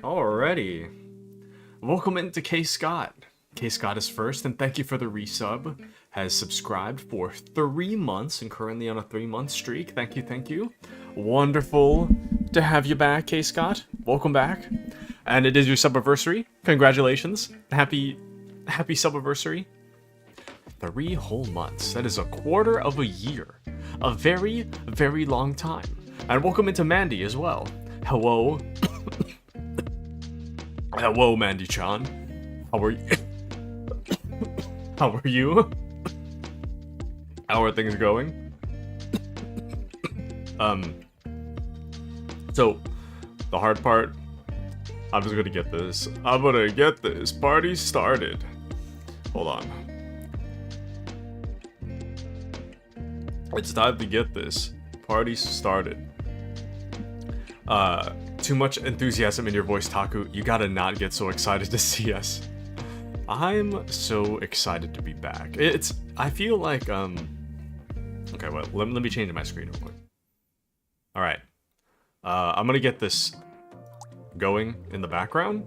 Alrighty. Welcome into K Scott. K Scott is first, and thank you for the resub. Has subscribed for 3 months and currently on a 3-month streak. Thank you, thank you. Wonderful to have you back, K Scott. Welcome back. And it is your subiversary. Congratulations. Happy subiversary. 3 whole months. That is a quarter of a year. A very, very long time. And welcome into Mandy as well. Hello. Hello, Mandy-chan. How are you? How are you? How are things going? So, the hard part, I'm just gonna get this. I'm gonna get this party started. Hold on. It's time to get this party started. Too much enthusiasm in your voice, Taku. You gotta not get so excited to see us. I'm so excited to be back. I feel like, okay, well, let me change my screen real quick. Alright. I'm gonna get this going in the background.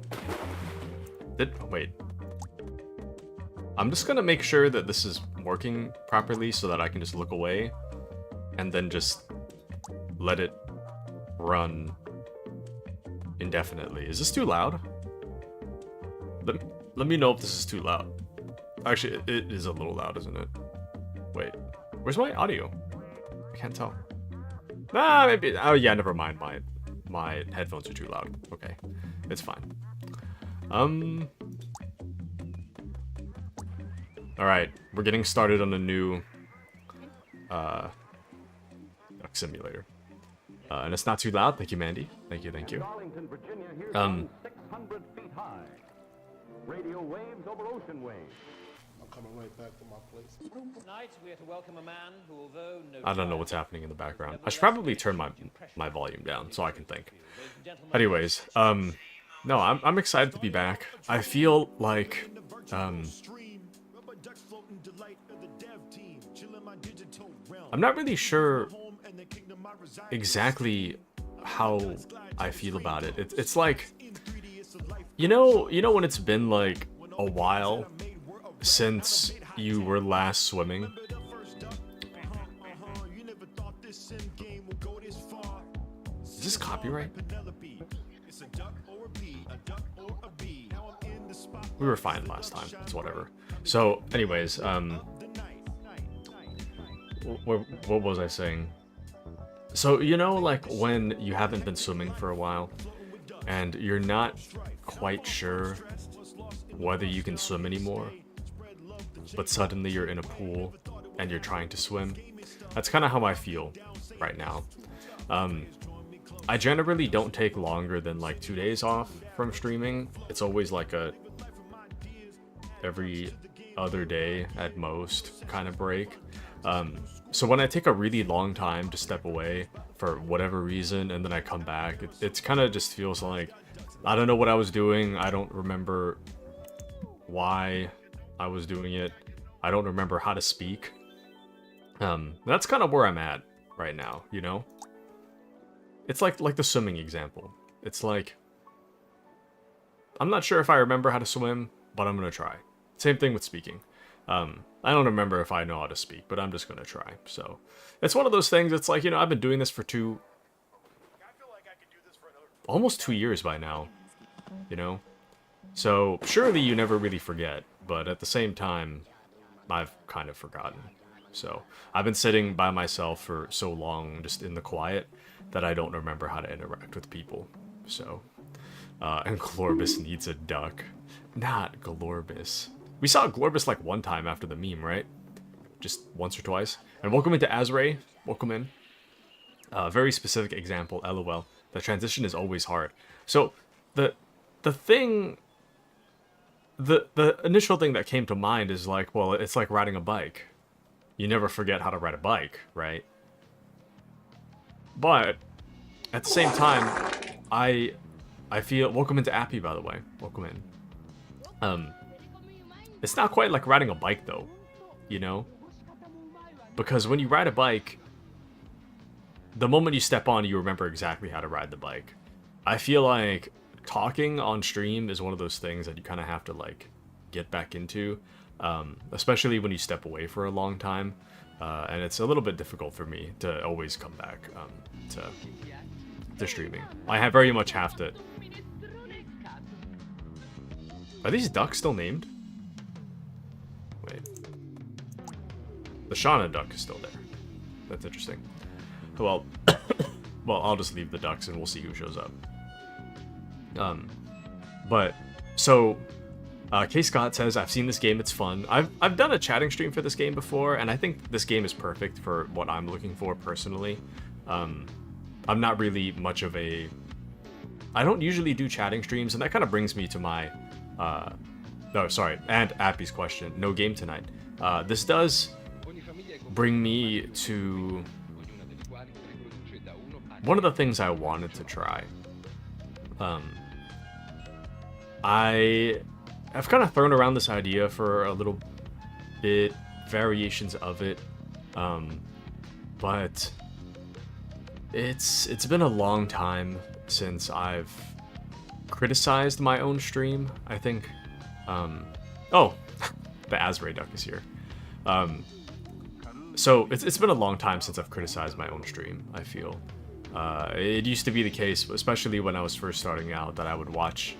Wait. I'm just gonna make sure that this is working properly so that I can just look away and then just let it run indefinitely. Is this too loud? Let me know if this is too loud. Actually, it is a little loud, isn't it? Wait, where's my audio? I can't tell. Ah, maybe. Oh yeah, never mind. My headphones are too loud. Okay, it's fine. All right, we're getting started on a new duck simulator. And it's not too loud. Thank you, Mandy. Thank you, thank you. Radio waves over ocean waves. I'm coming right back to my place. Tonight we are to welcome a man who, although no I don't know what's happening in the background. I should probably turn my volume down so I can think. Anyways, no, I'm excited to be back. I feel like I'm not really sure exactly how I feel about it. It's like, you know when it's been like a while since you were last swimming? Is this copyright? We were fine last time. It's whatever. So, anyways, what was I saying? So, like when you haven't been swimming for a while and you're not quite sure whether you can swim anymore, but suddenly you're in a pool and you're trying to swim. That's kind of how I feel right now. I generally don't take longer than like 2 days off from streaming. It's always like a every other day at most kind of break. So when I take a really long time to step away for whatever reason and then I come back, it's kind of just feels like I don't know what I was doing. I don't remember why I was doing it. I don't remember how to speak. That's kind of where I'm at right now, It's like the swimming example. It's like I'm not sure if I remember how to swim, but I'm gonna try. Same thing with speaking. I don't remember if I know how to speak, but I'm just gonna try. So it's one of those things. It's like, I've been doing this for almost 2 years by now, So surely you never really forget, but at the same time, I've kind of forgotten. So I've been sitting by myself for so long, just in the quiet, that I don't remember how to interact with people. So, and Glorbus needs a duck. Not Glorbus. We saw Glorbus like one time after the meme, right? Just once or twice. And welcome into Azray. Welcome in. Very specific example, LOL. The transition is always hard. So, the initial thing that came to mind is like, well, it's like riding a bike. You never forget how to ride a bike, right? But at the same time, I feel welcome into Appy, by the way. Welcome in. It's not quite like riding a bike though, Because when you ride a bike, the moment you step on, you remember exactly how to ride the bike. I feel like talking on stream is one of those things that you kind of have to like get back into, especially when you step away for a long time, and it's a little bit difficult for me to always come back to streaming. I very much have to. Are these ducks still named? Wait. The Shauna duck is still there. That's interesting. Well, well, I'll just leave the ducks and we'll see who shows up. But so K Scott says, I've seen this game, it's fun. I've done a chatting stream for this game before, and I think this game is perfect for what I'm looking for personally. I'm not really much of a... I don't usually do chatting streams, and that kind of brings me to my... no, sorry, and Appy's question. No game tonight. This does bring me to one of the things I wanted to try. I've kind of thrown around this idea for a little bit, variations of it, but it's been a long time since I've criticized my own stream, I think. Oh, the Azray duck is here. So it's been a long time since I've criticized my own stream, I feel. It used to be the case, especially when I was first starting out, that I would watch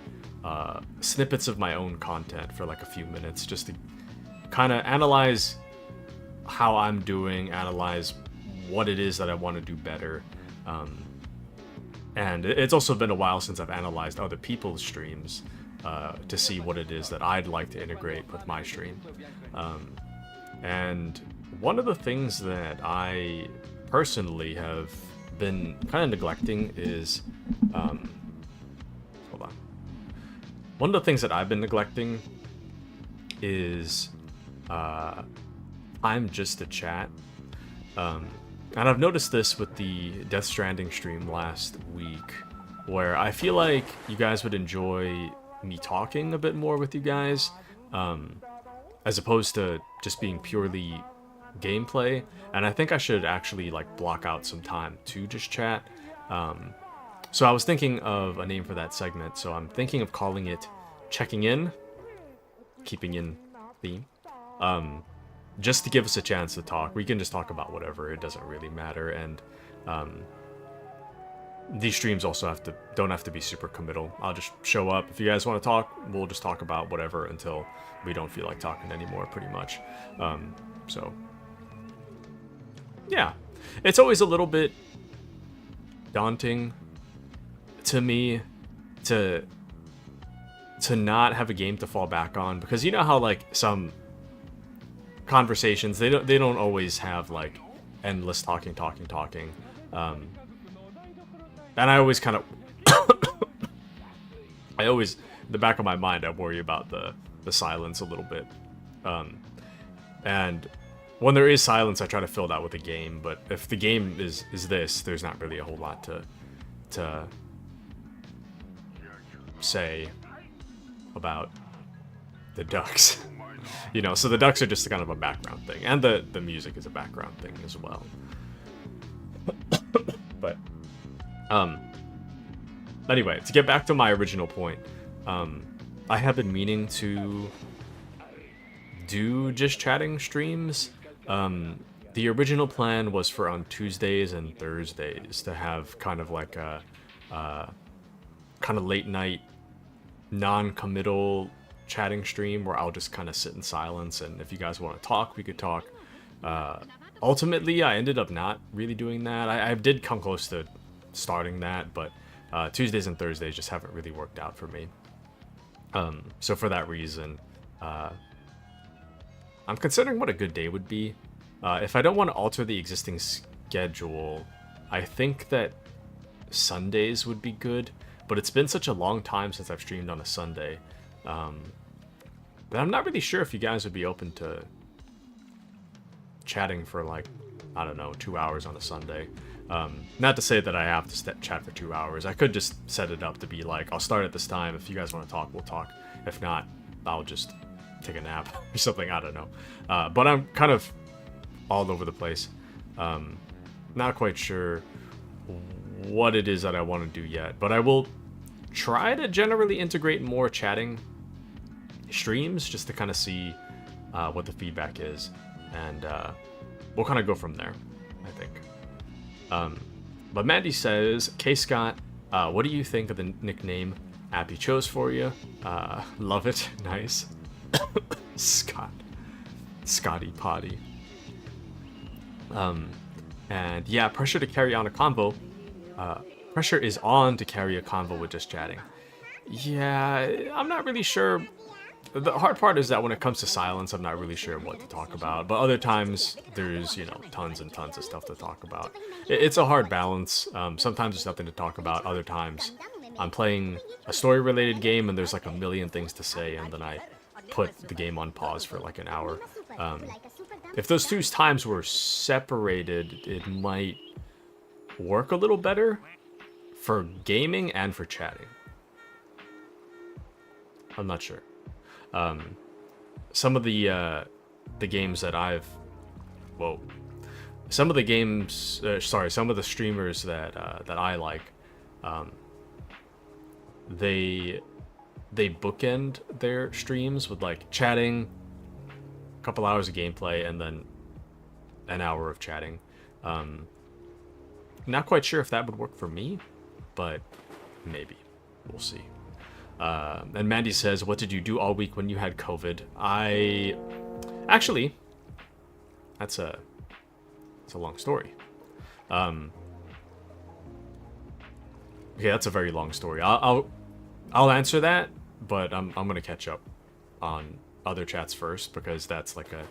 snippets of my own content for like a few minutes just to kind of analyze how I'm doing, analyze what it is that I want to do better. And it's also been a while since I've analyzed other people's streams to see what it is that I'd like to integrate with my stream. And one of the things that I personally have been kind of neglecting is... hold on. One of the things that I've been neglecting is I'm just a chat. And I've noticed this with the Death Stranding stream last week, where I feel like you guys would enjoy me talking a bit more with you guys, as opposed to just being purely gameplay. And I think I should actually like block out some time to just chat. So I was thinking of a name for that segment, so I'm thinking of calling it Checking In, keeping in theme. Just to give us a chance to talk. We can just talk about whatever, it doesn't really matter. And these streams also don't have to be super committal. I'll just show up. If you guys want to talk, we'll just talk about whatever until we don't feel like talking anymore, pretty much. So yeah, it's always a little bit daunting to me to not have a game to fall back on, because you know how like some conversations, they don't always have like endless talking. And I always kind of in the back of my mind, I worry about the silence a little bit. And when there is silence, I try to fill that with a game. But if the game is this, there's not really a whole lot to say about the ducks. You know, so the ducks are just kind of a background thing, and the music is a background thing as well. But anyway, to get back to my original point, I have been meaning to do just chatting streams. The original plan was for on Tuesdays and Thursdays to have kind of like a kind of late night non-committal chatting stream where I'll just kind of sit in silence, and if you guys want to talk, we could talk. Ultimately, I ended up not really doing that. I did come close to starting that, but Tuesdays and Thursdays just haven't really worked out for me. So for that reason, I'm considering what a good day would be. If I don't want to alter the existing schedule, I think that Sundays would be good, but it's been such a long time since I've streamed on a Sunday. But I'm not really sure if you guys would be open to chatting for like, I don't know, 2 hours on a Sunday. Not to say that I have to chat for 2 hours. I could just set it up to be like, I'll start at this time. If you guys want to talk, we'll talk. If not, I'll just take a nap or something. I don't know. But I'm kind of all over the place. Not quite sure what it is that I want to do yet. But I will try to generally integrate more chatting streams just to kind of see what the feedback is, and we'll kind of go from there, I think. But Mandy says, K Scott, what do you think of the nickname Appy chose for you? Love it. Nice. Scotty Potty. And yeah, pressure to carry on a convo. Pressure is on to carry a convo with just chatting. Yeah, I'm not really sure. The hard part is that when it comes to silence, I'm not really sure what to talk about. But other times, there's, you know, tons and tons of stuff to talk about. It's a hard balance. Sometimes there's nothing to talk about. Other times, I'm playing a story-related game and there's like a million things to say, and then I put the game on pause for like an hour. If those two times were separated, it might work a little better for gaming and for chatting. I'm not sure. Some of the games that some of the games, some of the streamers that I like, they bookend their streams with like chatting, a couple hours of gameplay, and then an hour of chatting. Not quite sure if that would work for me, but maybe. We'll see. And Mandy says, what did you do all week when you had COVID? Actually, that's a long story. Okay, that's a very long story. I'll answer that, but I'm gonna catch up on other chats first, because that's like a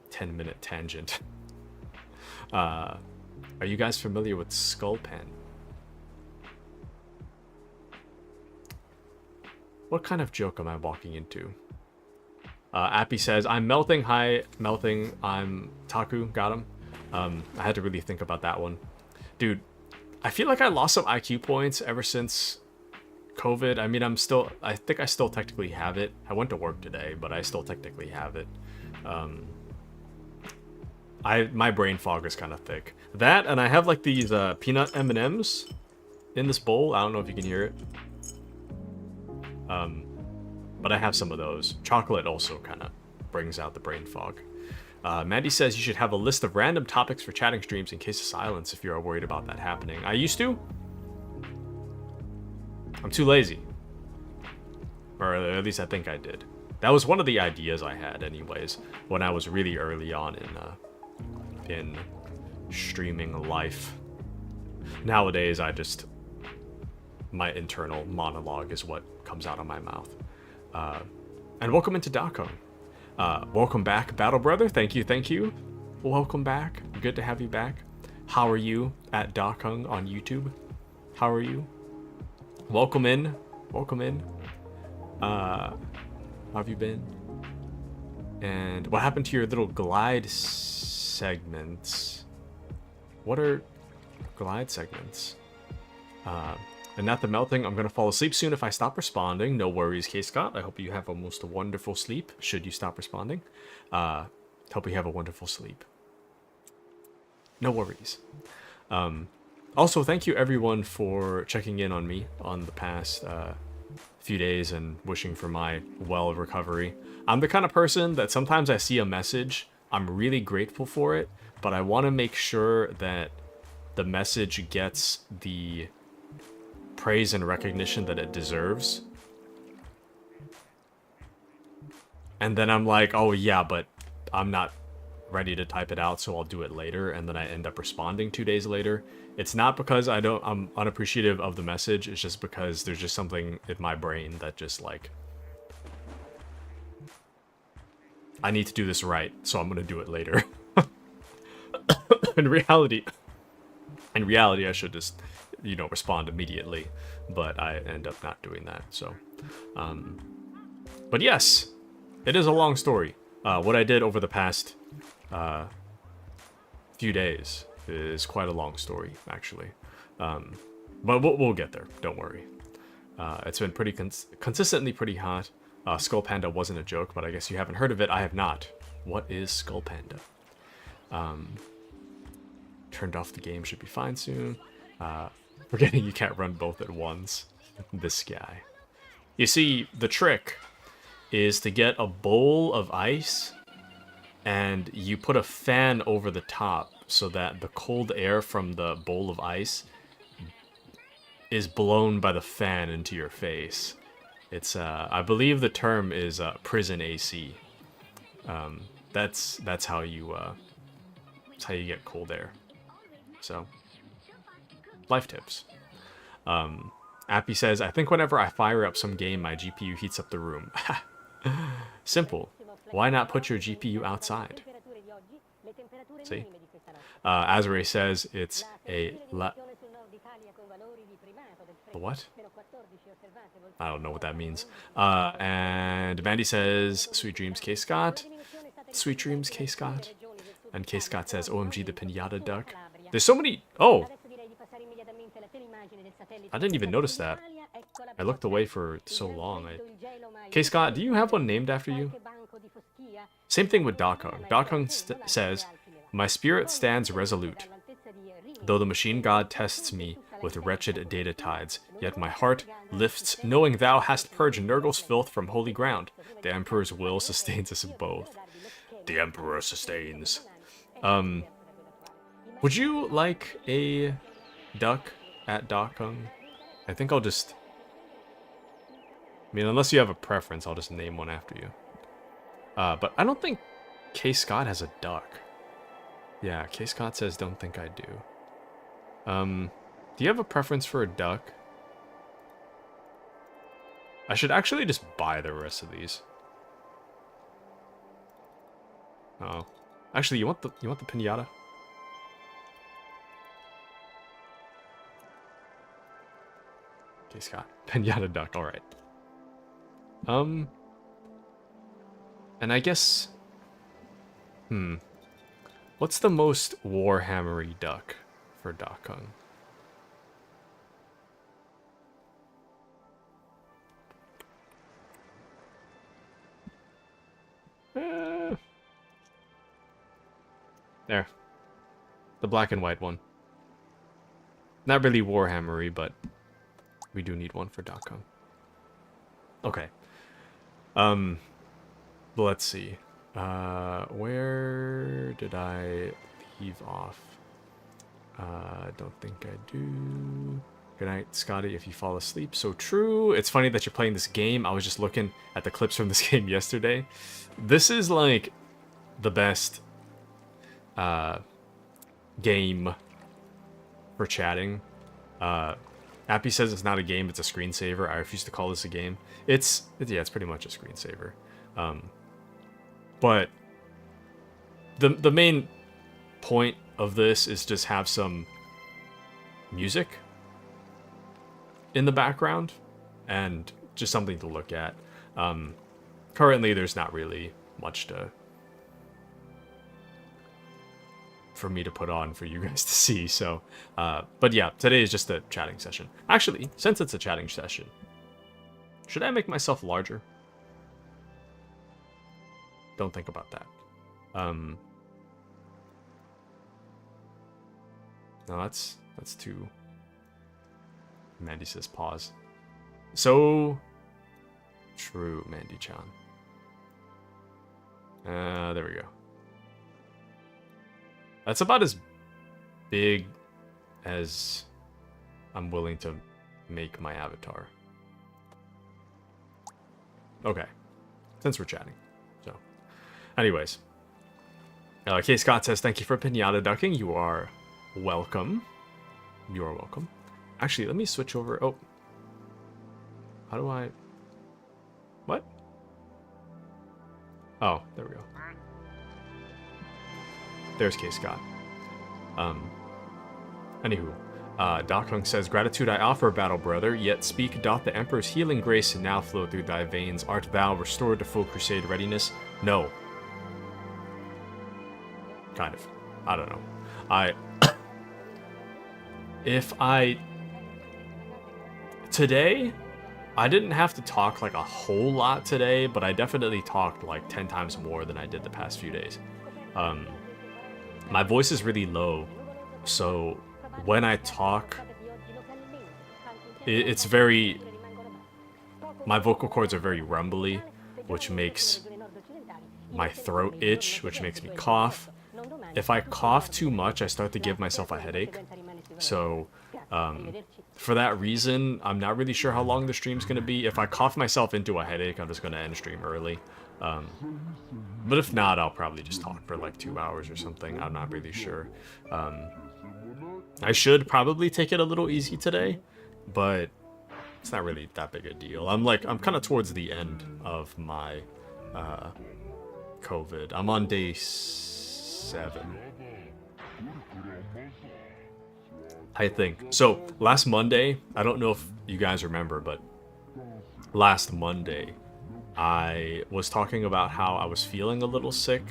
10-minute tangent. Are you guys familiar with Skull Pen? What kind of joke am I walking into? Appy says, I'm melting. Hi, melting. I'm Taku. Got him. I had to really think about that one. Dude, I feel like I lost some IQ points ever since COVID. I mean, I think I still technically have it. I went to work today, but I still technically have it. My brain fog is kind of thick. That, and I have like these peanut M&Ms in this bowl. I don't know if you can hear it. But I have some of those. Chocolate also kind of brings out the brain fog. Mandy says you should have a list of random topics for chatting streams in case of silence if you are worried about that happening. I used to. I'm too lazy. Or at least I think I did. That was one of the ideas I had anyways, when I was really early on in streaming life. Nowadays, my internal monologue is what comes out of my mouth. And welcome into Dakong. Welcome back, Battle Brother. Thank you. Welcome back. Good to have you back. How are you at Dakong on YouTube? How are you? Welcome in. How have you been? And what happened to your little glide segments? What are glide segments? And not the melting. I'm gonna fall asleep soon if I stop responding. No worries, K Scott. I hope you have a most wonderful sleep. Should you stop responding, hope you have a wonderful sleep. No worries. Also, thank you everyone for checking in on me on the past few days and wishing for my well recovery. I'm the kind of person that sometimes I see a message, I'm really grateful for it, but I want to make sure that the message gets the praise and recognition that it deserves. And then I'm like, oh yeah, but I'm not ready to type it out, so I'll do it later, and then I end up responding 2 days later. It's not because I'm unappreciative of the message, it's just because there's just something in my brain that just like, I need to do this right, so I'm gonna do it later. In reality, I should just, respond immediately, but I end up not doing that, so. But yes, it is a long story. What I did over the past few days is quite a long story, actually. But we'll get there, don't worry. It's been pretty consistently pretty hot. Skull Panda wasn't a joke, but I guess you haven't heard of it. I have not. What is Skull Panda? Turned off the game, should be fine soon. Forgetting you can't run both at once. This guy. You see, the trick is to get a bowl of ice and you put a fan over the top so that the cold air from the bowl of ice is blown by the fan into your face. It's I believe the term is prison AC. That's how you get cold air. So, life tips. Appy says, I think whenever I fire up some game, my GPU heats up the room. Simple. Why not put your GPU outside? See? Azure says it's a what? I don't know what that means. And Mandy says, sweet dreams, K. Scott. Sweet dreams, K. Scott. And K. Scott says, OMG, the pinata duck. There's so many... Oh! I didn't even notice that. I looked away for so long. K. Scott, do you have one named after you? Same thing with Dakung. Dakung says, my spirit stands resolute. Though the machine god tests me with wretched data tides, yet my heart lifts, knowing thou hast purged Nurgle's filth from holy ground. The Emperor's will sustains us both. The Emperor sustains. Would you like a duck at Dakung? I think I'll just... I mean, unless you have a preference, I'll just name one after you. But I don't think K. Scott has a duck. Yeah, K. Scott says, don't think I do. Do you have a preference for a duck? I should actually just buy the rest of these. Oh. Actually, you want the pinata? K. Scott. Pinata duck, alright. And I guess... What's the most Warhammery duck for Dakung? There. The black and white one. Not really Warhammery, but we do need one for Dakung. Okay. But let's see. Where did I leave off? Don't think I do. Good night, Scotty, if you fall asleep. So true. It's funny that you're playing this game. I was just looking at the clips from this game yesterday. This is like the best game for chatting. Appy says it's not a game, it's a screensaver. I refuse to call this a game. It's pretty much a screensaver. But the main point of this is just have some music in the background and just something to look at. Currently, there's not really much for me to put on for you guys to see. So, but yeah, today is just a chatting session. Actually, since it's a chatting session, should I make myself larger? Don't think about that. No, that's too... Mandy says pause. So true, Mandy-chan. There we go. That's about as big as I'm willing to make my avatar. Okay. Since we're chatting. So, anyways. K. Scott says, thank you for pinata ducking. You are welcome. You are welcome. Actually, let me switch over. Oh. How do I... What? Oh, there we go. There's K. Scott. Anywho. Dakung says, gratitude I offer, battle brother, yet speak doth the Emperor's healing grace now flow through thy veins. Art thou restored to full crusade readiness? No. Kind of. I don't know. Today, I didn't have to talk like a whole lot today, but I definitely talked like 10 times more than I did the past few days. My voice is really low, so when I talk it's very, my vocal cords are very rumbly, which makes my throat itch, which makes me cough. If I cough too much, I start to give myself a headache. So, for that reason, I'm not really sure how long the stream's gonna be. If I cough myself into a headache, I'm just gonna end stream early. But if not, I'll probably just talk for like 2 hours or something. I'm not really sure. I should probably take it a little easy today, but it's not really that big a deal. I'm kind of towards the end of my COVID. I'm on day 7. I think. So, last Monday, I don't know if you guys remember, but last Monday, I was talking about how I was feeling a little sick,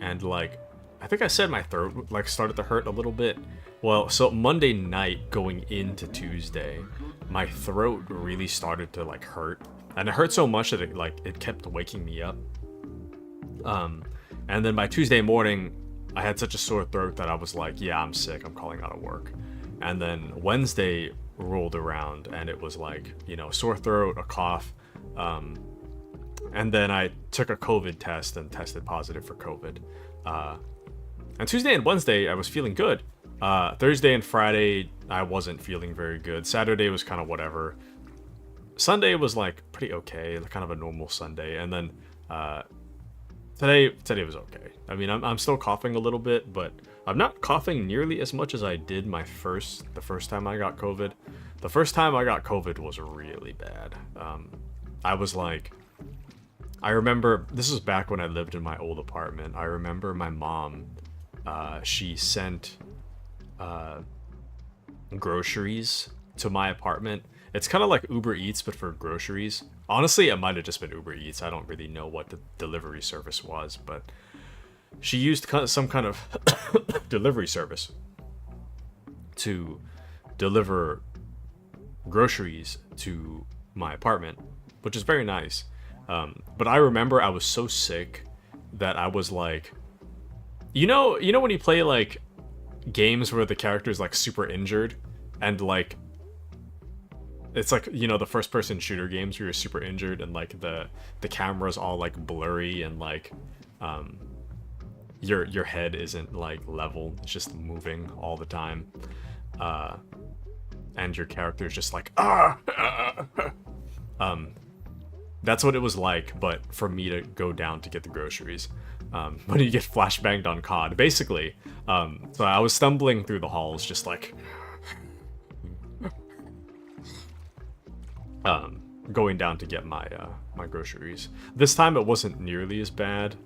and like, I think I said my throat like started to hurt a little bit. Well, so Monday night going into Tuesday, my throat really started to like hurt, and it hurt so much that it kept waking me up. And then by Tuesday morning, I had such a sore throat that I was like, yeah, I'm sick, I'm calling out of work. And then Wednesday rolled around, and it was like, you know, sore throat, a cough. And then I took a COVID test and tested positive for COVID. And Tuesday and Wednesday, I was feeling good. Thursday and Friday, I wasn't feeling very good. Saturday was kind of whatever. Sunday was like pretty okay, kind of a normal Sunday. And then today was okay. I mean, I'm still coughing a little bit, but I'm not coughing nearly as much as I did the first time I got COVID. The first time I got COVID was really bad. I was like, I remember, this was back when I lived in my old apartment. I remember my mom, she sent groceries to my apartment. It's kind of like Uber Eats, but for groceries. Honestly, it might have just been Uber Eats. I don't really know what the delivery service was, but she used some kind of delivery service to deliver groceries to my apartment, which is very nice. But I remember I was so sick that I was like, you know when you play like games where the character is like super injured, and like it's like, you know, the first person shooter games where you're super injured and like the camera's all like blurry and like your head isn't like level, it's just moving all the time, and your character's just like that's what it was like, but for me to go down to get the groceries. When you get flashbanged on COD, basically. So I was stumbling through the halls, just like going down to get my my groceries. This time it wasn't nearly as bad,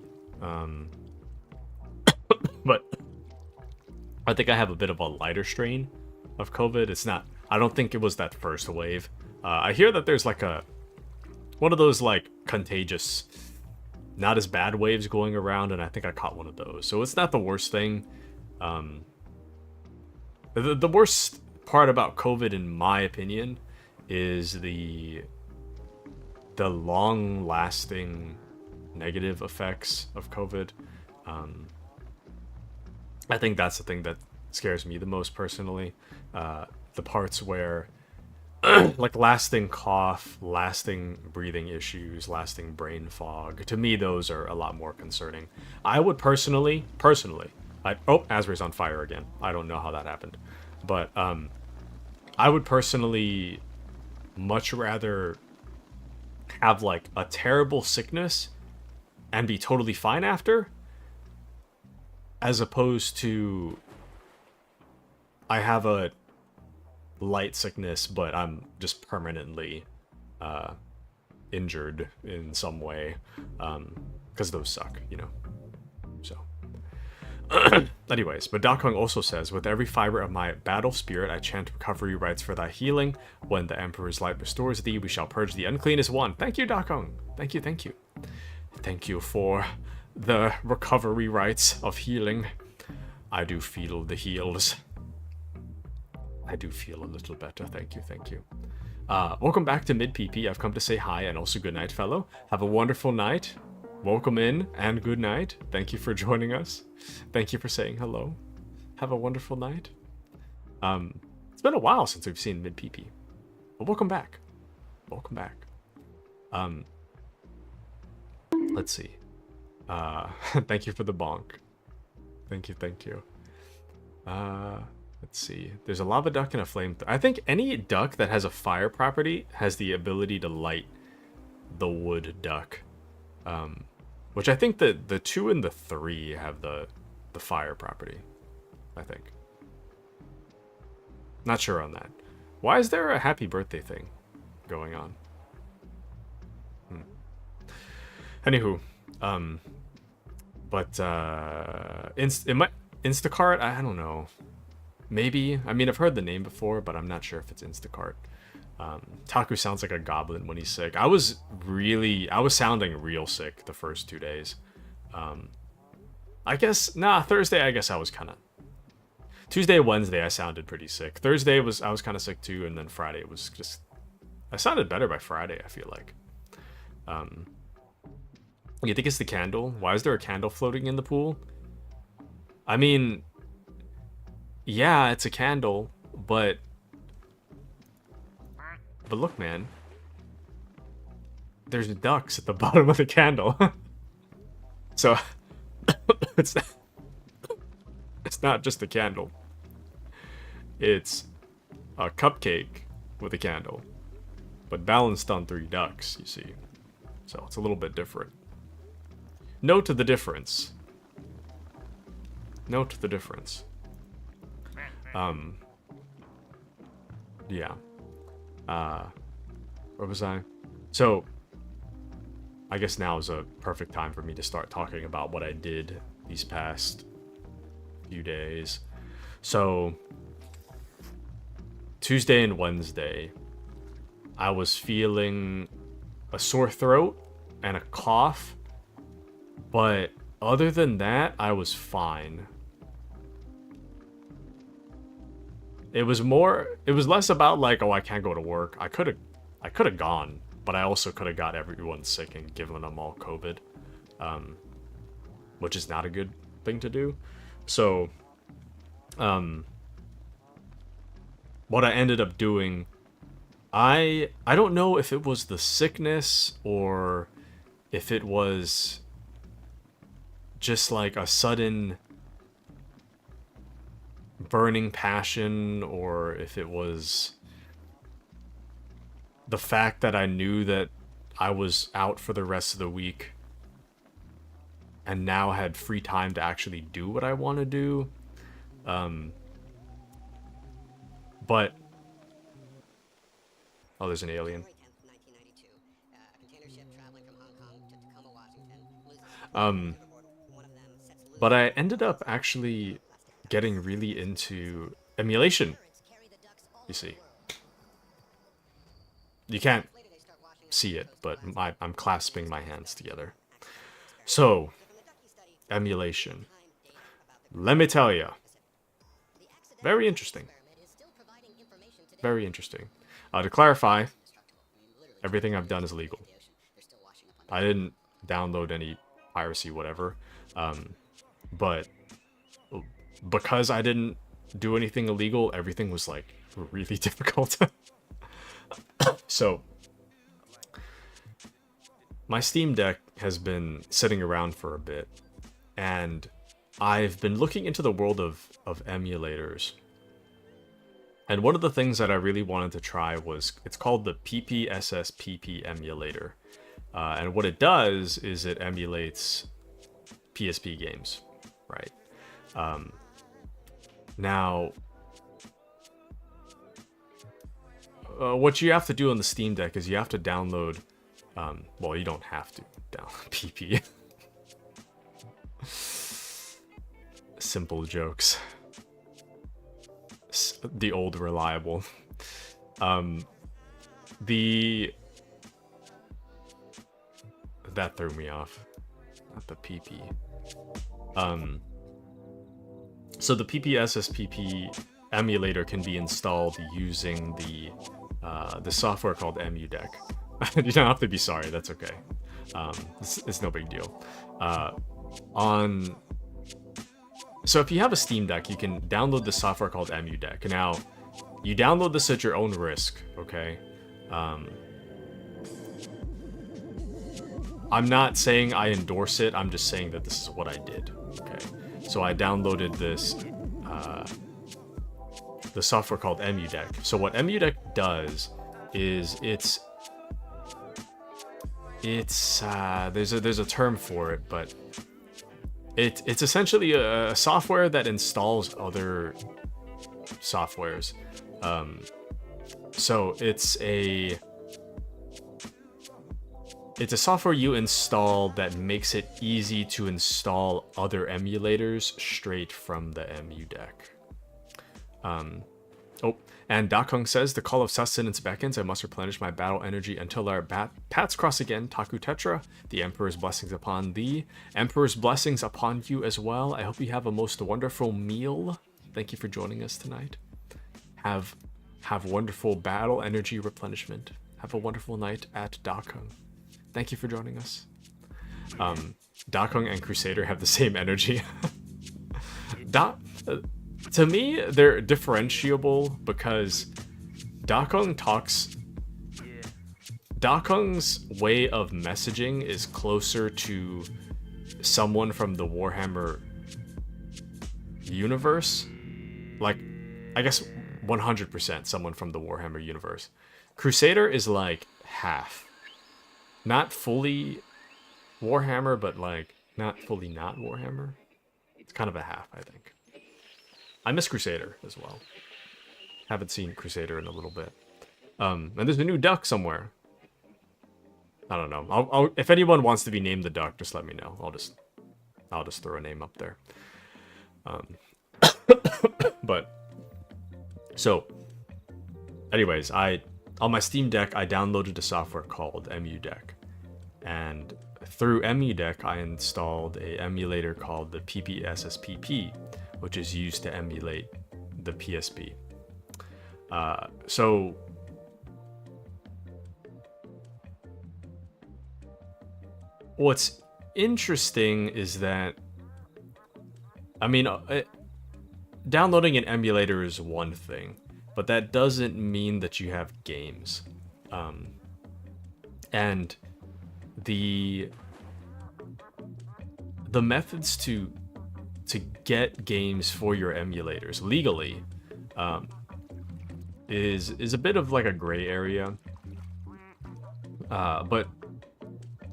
but I think I have a bit of a lighter strain of COVID. It's not. I don't think it was that first wave. I hear that there's like one of those like contagious, not as bad waves going around, and I think I caught one of those. So it's not the worst thing. The worst part about COVID, in my opinion, is the long-lasting negative effects of COVID. I think that's the thing that scares me the most personally. The parts where like lasting cough, lasting breathing issues, lasting brain fog. To me, those are a lot more concerning. I would personally, Asbury's on fire again. I don't know how that happened, but I would personally much rather have like a terrible sickness and be totally fine after, as opposed to I have a light sickness, but I'm just permanently injured in some way, because those suck, you know. So anyways, but Dakong also says, with every fiber of my battle spirit I chant recovery rites for thy healing. When the Emperor's light restores thee, we shall purge the unclean as one. Thank you, Dakong. Thank you for the recovery rites of healing. I do feel the heals. I do feel a little better. Thank you. Welcome back to Mid PP. I've come to say hi and also good night, fellow. Have a wonderful night. Welcome in and good night. Thank you for joining us. Thank you for saying hello. Have a wonderful night. It's been a while since we've seen Mid PP. Well, welcome back. Welcome back. Let's see. Thank you for the bonk. Thank you. Let's see. There's a lava duck and a flame. I think any duck that has a fire property has the ability to light the wood duck. Which I think that the 2 and the 3 have the fire property. I think. Not sure on that. Why is there a happy birthday thing going on? Anywho, but it might Instacart. I don't know. Maybe. I mean, I've heard the name before, but I'm not sure if it's Instacart. Taku sounds like a goblin when he's sick. I was sounding real sick the first 2 days. I guess Thursday. I guess I was kind of. Tuesday, Wednesday, I sounded pretty sick. Thursday I was kind of sick too, and then Friday it was just. I sounded better by Friday. I feel like. You think it's the candle? Why is there a candle floating in the pool? I mean, yeah, it's a candle, but look, man. There's ducks at the bottom of the candle. So, it's not just a candle. It's a cupcake with a candle, but balanced on 3 ducks, you see. So, it's a little bit different. Note the difference. Note the difference. Yeah. Where was I? So, I guess now is a perfect time for me to start talking about what I did these past few days. So, Tuesday and Wednesday, I was feeling a sore throat and a cough, but other than that, I was fine. It was less about like, oh, I can't go to work. I could have gone, but I also could have got everyone sick and given them all COVID, which is not a good thing to do. So, what I ended up doing, I don't know if it was the sickness or if it was just like a sudden burning passion, or if it was the fact that I knew that I was out for the rest of the week and now had free time to actually do what I want to do. But oh, there's an alien. But I ended up actually getting really into emulation. You see. You can't see it, but I'm clasping my hands together. So, emulation. Let me tell you. Very interesting. Very interesting. To clarify, everything I've done is legal. I didn't download any piracy, whatever. But because I didn't do anything illegal, everything was like really difficult. So, my Steam Deck has been sitting around for a bit, and I've been looking into the world of emulators. And one of the things that I really wanted to try was, it's called the PPSSPP emulator. And what it does is it emulates PSP games, right? Now, what you have to do on the Steam Deck is you have to download, well, you don't have to download PP. Simple jokes. The old reliable. That threw me off. Not the PP. So the PPSSPP emulator can be installed using the software called EmuDeck. You don't have to be sorry, that's okay. It's no big deal. So if you have a Steam Deck, you can download the software called EmuDeck. Now, you download this at your own risk, okay? I'm not saying I endorse it, I'm just saying that this is what I did. Okay, so I downloaded this the software called EmuDeck. So what EmuDeck does is it's there's a term for it, but it's essentially a software that installs other softwares. So it's a software you install that makes it easy to install other emulators straight from the EmuDeck. And Dakung says, the call of sustenance beckons. I must replenish my battle energy until our paths cross again. Taku Tetra, the Emperor's blessings upon thee. Emperor's blessings upon you as well. I hope you have a most wonderful meal. Thank you for joining us tonight. Have wonderful battle energy replenishment. Have a wonderful night at Dakung. Thank you for joining us. Dakung and Crusader have the same energy. To me, they're differentiable because Dakung's way of messaging is closer to someone from the Warhammer universe. Like, I guess 100% someone from the Warhammer universe. Crusader is like half. Not fully Warhammer, but like not fully not Warhammer. It's kind of a half, I think. I miss Crusader as well. Haven't seen Crusader in a little bit. And there's a new duck somewhere. I don't know. I'll if anyone wants to be named the duck, just let me know. I'll just throw a name up there. But so, anyways, on my Steam Deck I downloaded a software called EmuDeck, and through EmuDeck I installed a emulator called the PPSSPP, which is used to emulate the PSP. So what's interesting is that, I mean, downloading an emulator is one thing, but that doesn't mean that you have games. And the methods to get games for your emulators legally is a bit of like a gray area. But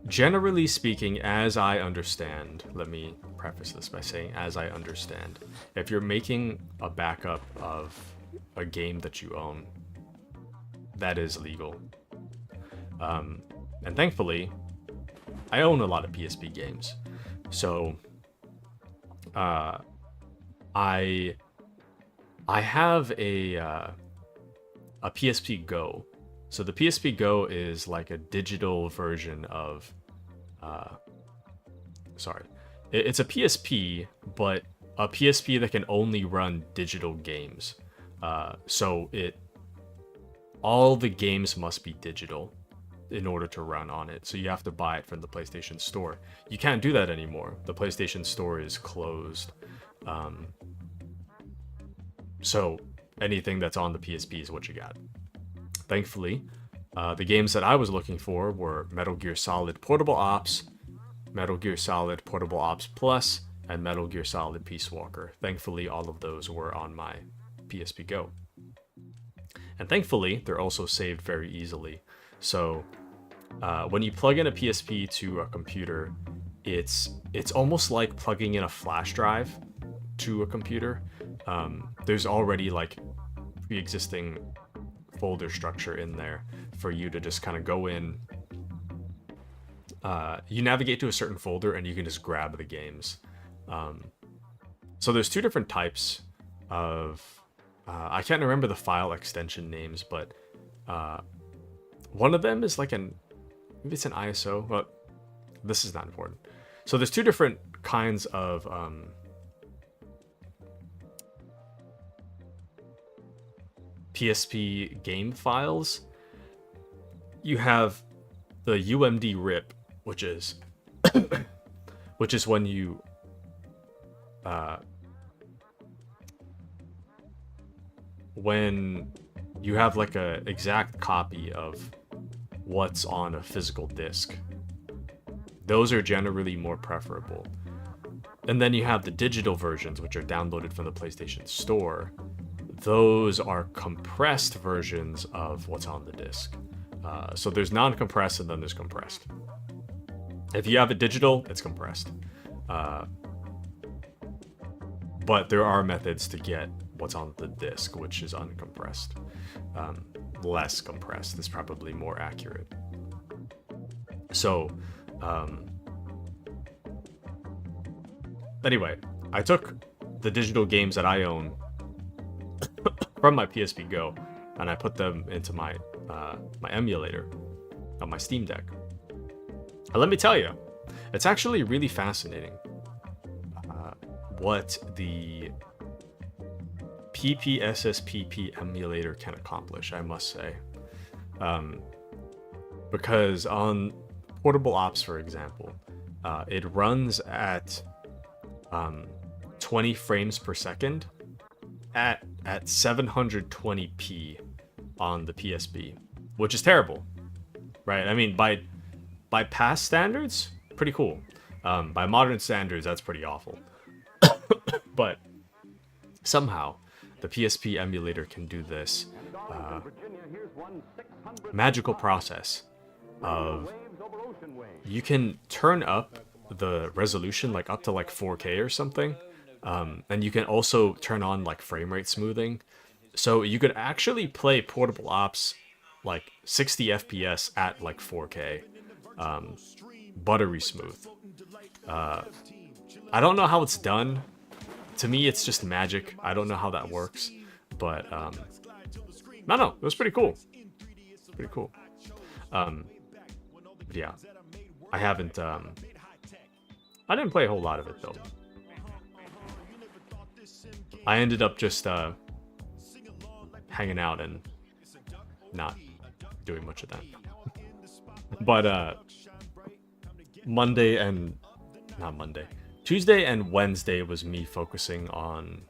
generally speaking, as I understand, let me preface this by saying, as I understand, if you're making a backup of a game that you own, that is legal. And thankfully, I own a lot of PSP games. So I have a PSP Go. So the PSP Go is like a digital version of it's a PSP, but a PSP that can only run digital games. So all the games must be digital in order to run on it. So you have to buy it from the PlayStation Store. You can't do that anymore. The PlayStation Store is closed. So anything that's on the PSP is what you got. Thankfully, the games that I was looking for were Metal Gear Solid Portable Ops, Metal Gear Solid Portable Ops Plus, and Metal Gear Solid Peace Walker. Thankfully, all of those were on my PSP Go. And thankfully, they're also saved very easily. So when you plug in a PSP to a computer, it's almost like plugging in a flash drive to a computer. There's already like pre-existing folder structure in there for you to just kind of go in. You navigate to a certain folder and you can just grab the games. So there's two different types of I can't remember the file extension names, but one of them is like maybe it's an ISO, but this is not important. So there's two different kinds of PSP game files. You have the UMD RIP, which is when you you have like a exact copy of what's on a physical disc. Those are generally more preferable. And then you have the digital versions, which are downloaded from the PlayStation Store. Those are compressed versions of what's on the disc. So there's non-compressed and then there's compressed. If you have it digital, it's compressed. But there are methods to get what's on the disc, which is uncompressed. Less compressed is probably more accurate. So, anyway, I took the digital games that I own from my PSP Go, and I put them into my my emulator on my Steam Deck. And let me tell you, it's actually really fascinating what the PPSSPP emulator can accomplish, I must say. Because on Portable Ops, for example, it runs at 20 frames per second at 720p on the PSP, which is terrible, right? I mean, by past standards, pretty cool. By modern standards, that's pretty awful. But somehow, the PSP emulator can do this magical process of you can turn up the resolution like up to like 4K or something, and you can also turn on like frame rate smoothing, so you could actually play Portable Ops like 60 FPS at like 4K, buttery smooth. I don't know how it's done. To me, it's just magic. I don't know how that works, but no, it was pretty cool. Pretty cool. Yeah, I haven't. I didn't play a whole lot of it though. I ended up just hanging out and not doing much of that. But Tuesday and Wednesday was me focusing on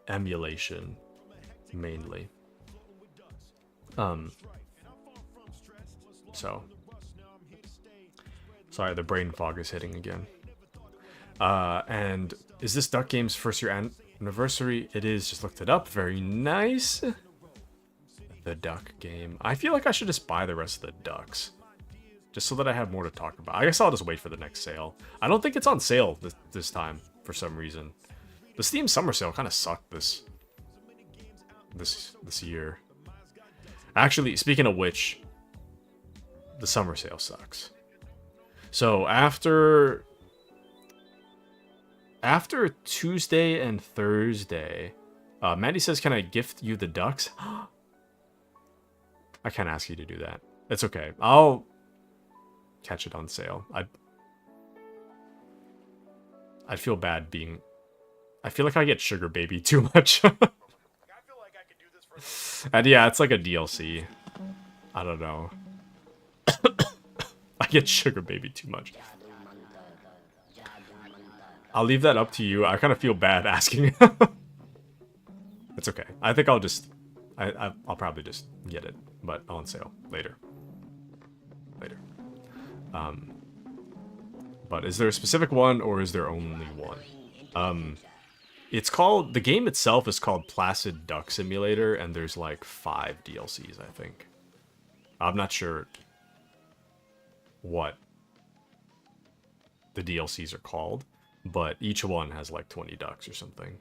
emulation mainly. So sorry, the brain fog is hitting again. And is this Duck Game's first year anniversary? It is. Just looked it up. Very nice. The Duck Game. I feel like I should just buy the rest of the ducks, just so that I have more to talk about. I guess I'll just wait for the next sale. I don't think it's on sale this time for some reason. The Steam summer sale kind of sucked this year. Actually, speaking of which, the summer sale sucks. So after Tuesday and Thursday, Maddie says, "Can I gift you the ducks?" I can't ask you to do that. It's okay. I'll catch it on sale. I'd feel bad being. I feel like I get Sugar Baby too much. And yeah, it's like a DLC. I don't know. I get Sugar Baby too much. I'll leave that up to you. I kind of feel bad asking. It's okay. I think I'll just. I'll probably just get it, but on sale later. But is there a specific one, or is there only one? It's called, the game itself is called Placid Duck Simulator, and there's like 5 DLCs, I think. I'm not sure what the DLCs are called, but each one has like 20 ducks or something.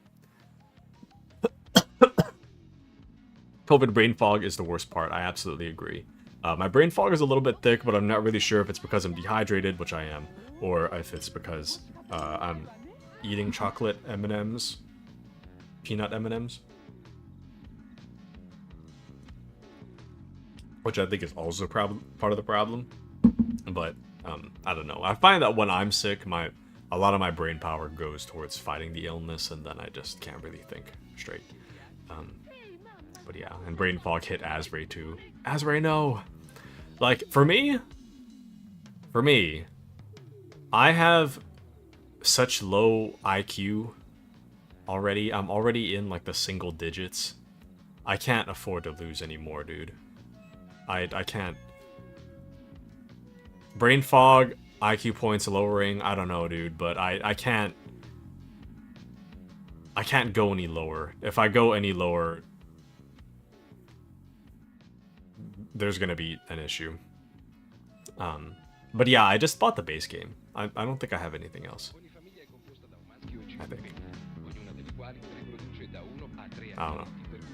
COVID brain fog is the worst part. I absolutely agree. My brain fog is a little bit thick, but I'm not really sure if it's because I'm dehydrated, which I am, or if it's because I'm eating chocolate M&Ms, peanut M&Ms, which I think is also part of the problem. But I don't know. I find that when I'm sick, a lot of my brain power goes towards fighting the illness, and then I just can't really think straight. But yeah, and brain fog hit Asray too. Asray, no. Like for me, I have such low IQ already. I'm already in like the single digits I can't afford to lose anymore, dude. I can't. Brain fog, IQ points lowering, I don't know, dude, but I can't go any lower. If I go any lower, there's gonna be an issue. But yeah, I just bought the base game. I don't think I have anything else. I think. I don't know.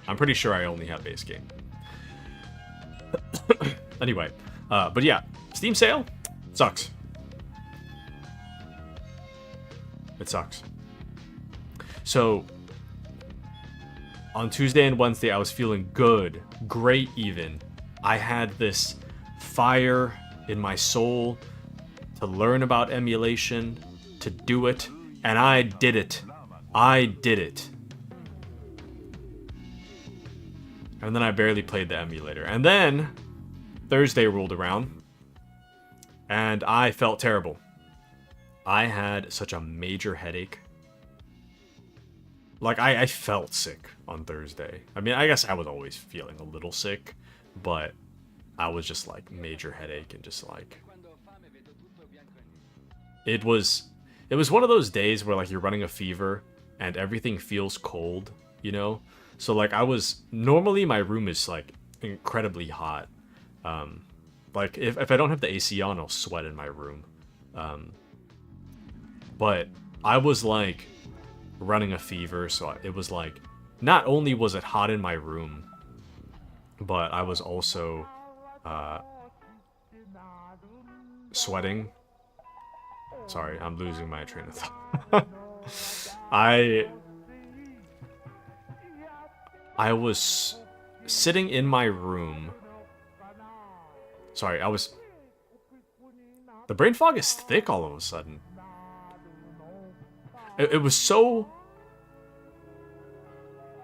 I'm pretty sure I only have base game. Anyway, but yeah, Steam sale sucks. It sucks. So, on Tuesday and Wednesday, I was feeling good, great even. I had this fire in my soul to learn about emulation, to do it, and I did it. I did it. And then I barely played the emulator. And then Thursday rolled around, and I felt terrible. I had such a major headache. Like, I felt sick on Thursday. I mean, I guess I was always feeling a little sick, but I was just like major headache and just like... It was one of those days where like you're running a fever and everything feels cold, you know? So like normally my room is like incredibly hot. Like if I don't have the AC on, I'll sweat in my room. But I was like running a fever, so it was like, not only was it hot in my room, but I was also sweating. Sorry, I'm losing my train of thought. I was sitting in my room. Sorry, the brain fog is thick all of a sudden. It was so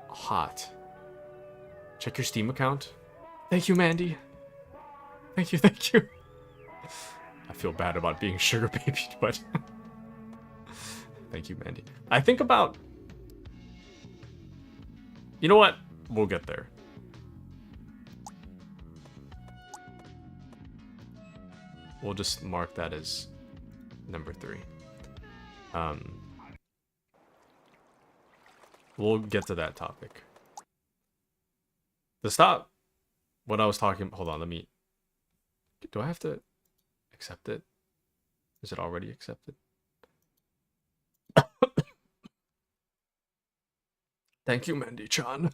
hot. Check your Steam account. Thank you, Mandy. Thank you, thank you. I feel bad about being sugar babied, but thank you, Mandy. I think about... You know what? We'll get there. We'll just mark that as number 3. We'll get to that topic. To stop what I was talking... Hold on, let me... Do I have to accept it? Is it already accepted? Thank you, Mandy-chan.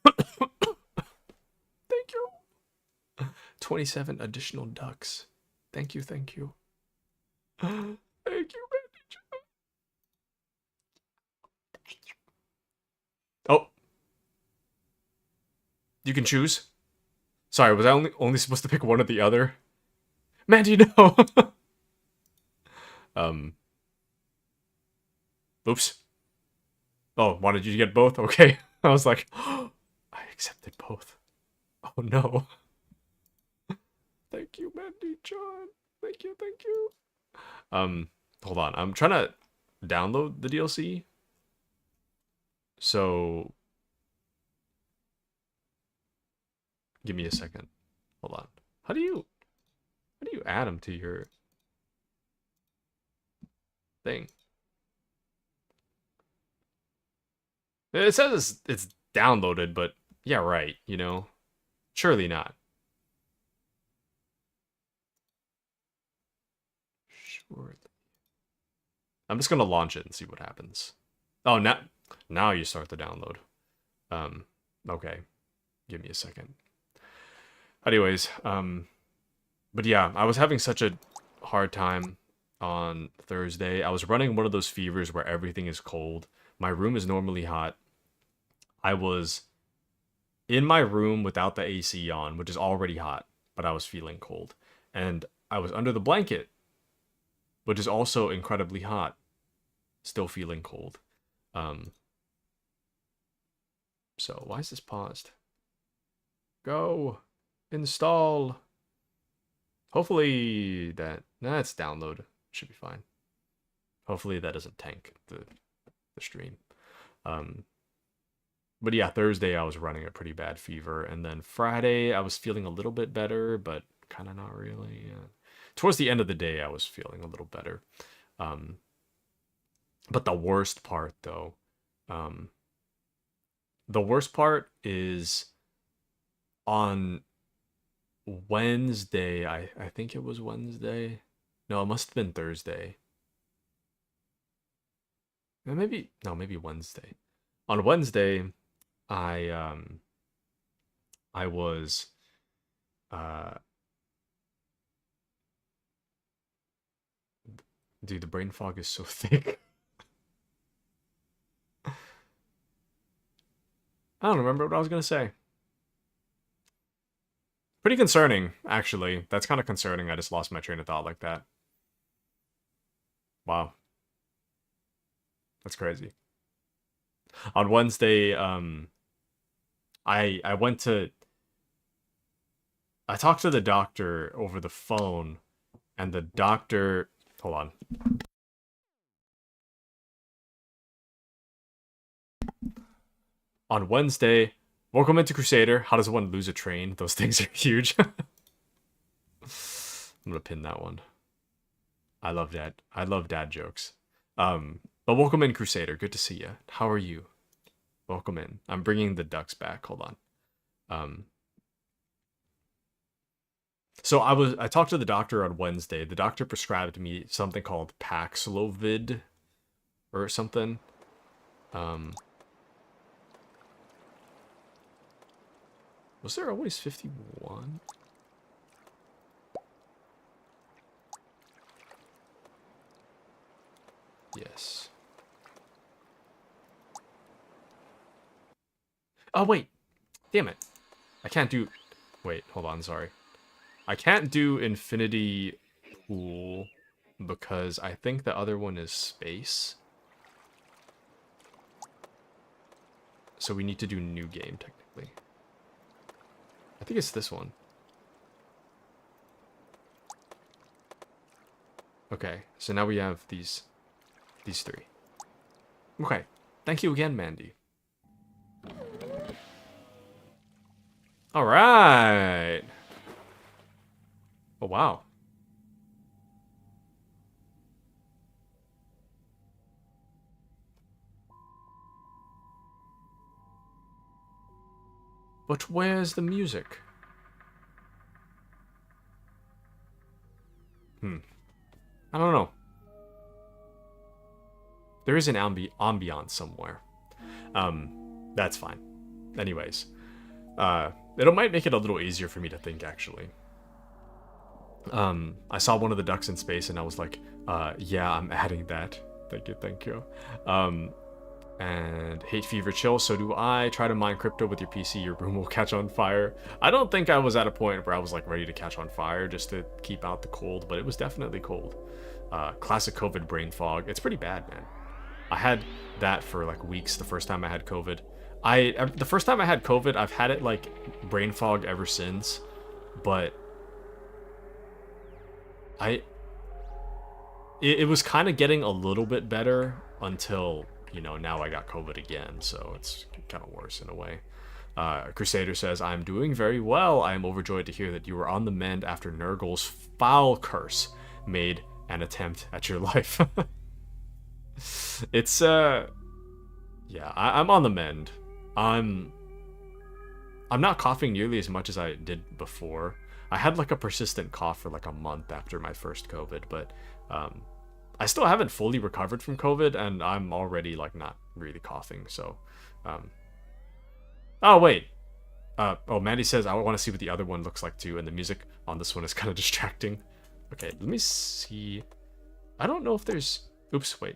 Thank you. 27 additional ducks. Thank you, thank you. Thank you, Mandy-chan. Thank you. Oh. You can choose. Sorry, was I only supposed to pick one or the other? Mandy, no! Oops. Oh, wanted you to get both? Okay. I was like, oh, I accepted both. Oh no. Thank you, Mandy John. Thank you, thank you. Hold on. I'm trying to download the DLC. So give me a second. Hold on. How do you add them to your thing? It says it's downloaded, but yeah, right, you know? Surely not. Surely. I'm just gonna launch it and see what happens. Oh, now you start the download. Okay. Give me a second. Anyways, but yeah, I was having such a hard time on Thursday. I was running one of those fevers where everything is cold. My room is normally hot. I was in my room without the AC on, which is already hot, but I was feeling cold. And I was under the blanket, which is also incredibly hot, still feeling cold. So why is this paused? Go. Install. Hopefully it's download. Should be fine. Hopefully that doesn't tank the stream. But yeah, Thursday I was running a pretty bad fever, and then Friday I was feeling a little bit better, but kind of not really. Yeah. Towards the end of the day, I was feeling a little better. Um, but the worst part, though, um, the worst part is on Wednesday. I think it was Wednesday. No, it must have been Thursday. Maybe no, maybe Wednesday. On Wednesday, I I was uh dude, the brain fog is so thick. I don't remember what I was gonna say. Pretty concerning, actually. That's kind of concerning. I just lost my train of thought like that. Wow, that's crazy. On Wednesday, I went to I talked to the doctor over the phone, and the doctor, hold on. On Wednesday, welcome into Crusader. How does one lose a train? Those things are huge. I'm gonna pin that one. I love that. I love dad jokes. But welcome in, Crusader. Good to see you. How are you? Welcome in. I'm bringing the ducks back. Hold on. So I talked to the doctor on Wednesday. The doctor prescribed me something called Paxlovid or something. Was there always 51? Yes. Oh, wait. Damn it. I can't do... Wait, hold on, sorry. I can't do Infinity Pool because I think the other one is Space. So we need to do New Game, technically. I think it's this one. Okay, so now we have these three. Okay, thank you again, Mandy. All right. Oh, wow. But where's the music? I don't know. There is an ambiance somewhere. That's fine. Anyways, it might make it a little easier for me to think, actually. I saw one of the ducks in space, and I was like, yeah, I'm adding that. Thank you. And hate fever chill, so do I. Try to mine crypto with your PC, your room will catch on fire. I don't think I was at a point where I was like ready to catch on fire just to keep out the cold, but it was definitely cold. Classic COVID brain fog. It's pretty bad, man. I had that for like weeks the first time I had COVID. The first time I had COVID, I've had it like brain fog ever since, but it was kind of getting a little bit better until, you know, now I got COVID again, so it's kind of worse in a way. Crusader says, I'm doing very well. I am overjoyed to hear that you were on the mend after Nurgle's foul curse made an attempt at your life. It's, yeah, I'm on the mend. I'm not coughing nearly as much as I did before. I had like a persistent cough for like a month after my first COVID, but I still haven't fully recovered from COVID, and I'm already like not really coughing. So, oh wait, oh, Mandy says I want to see what the other one looks like too, and the music on this one is kind of distracting. Okay, let me see. I don't know if there's. Oops, wait.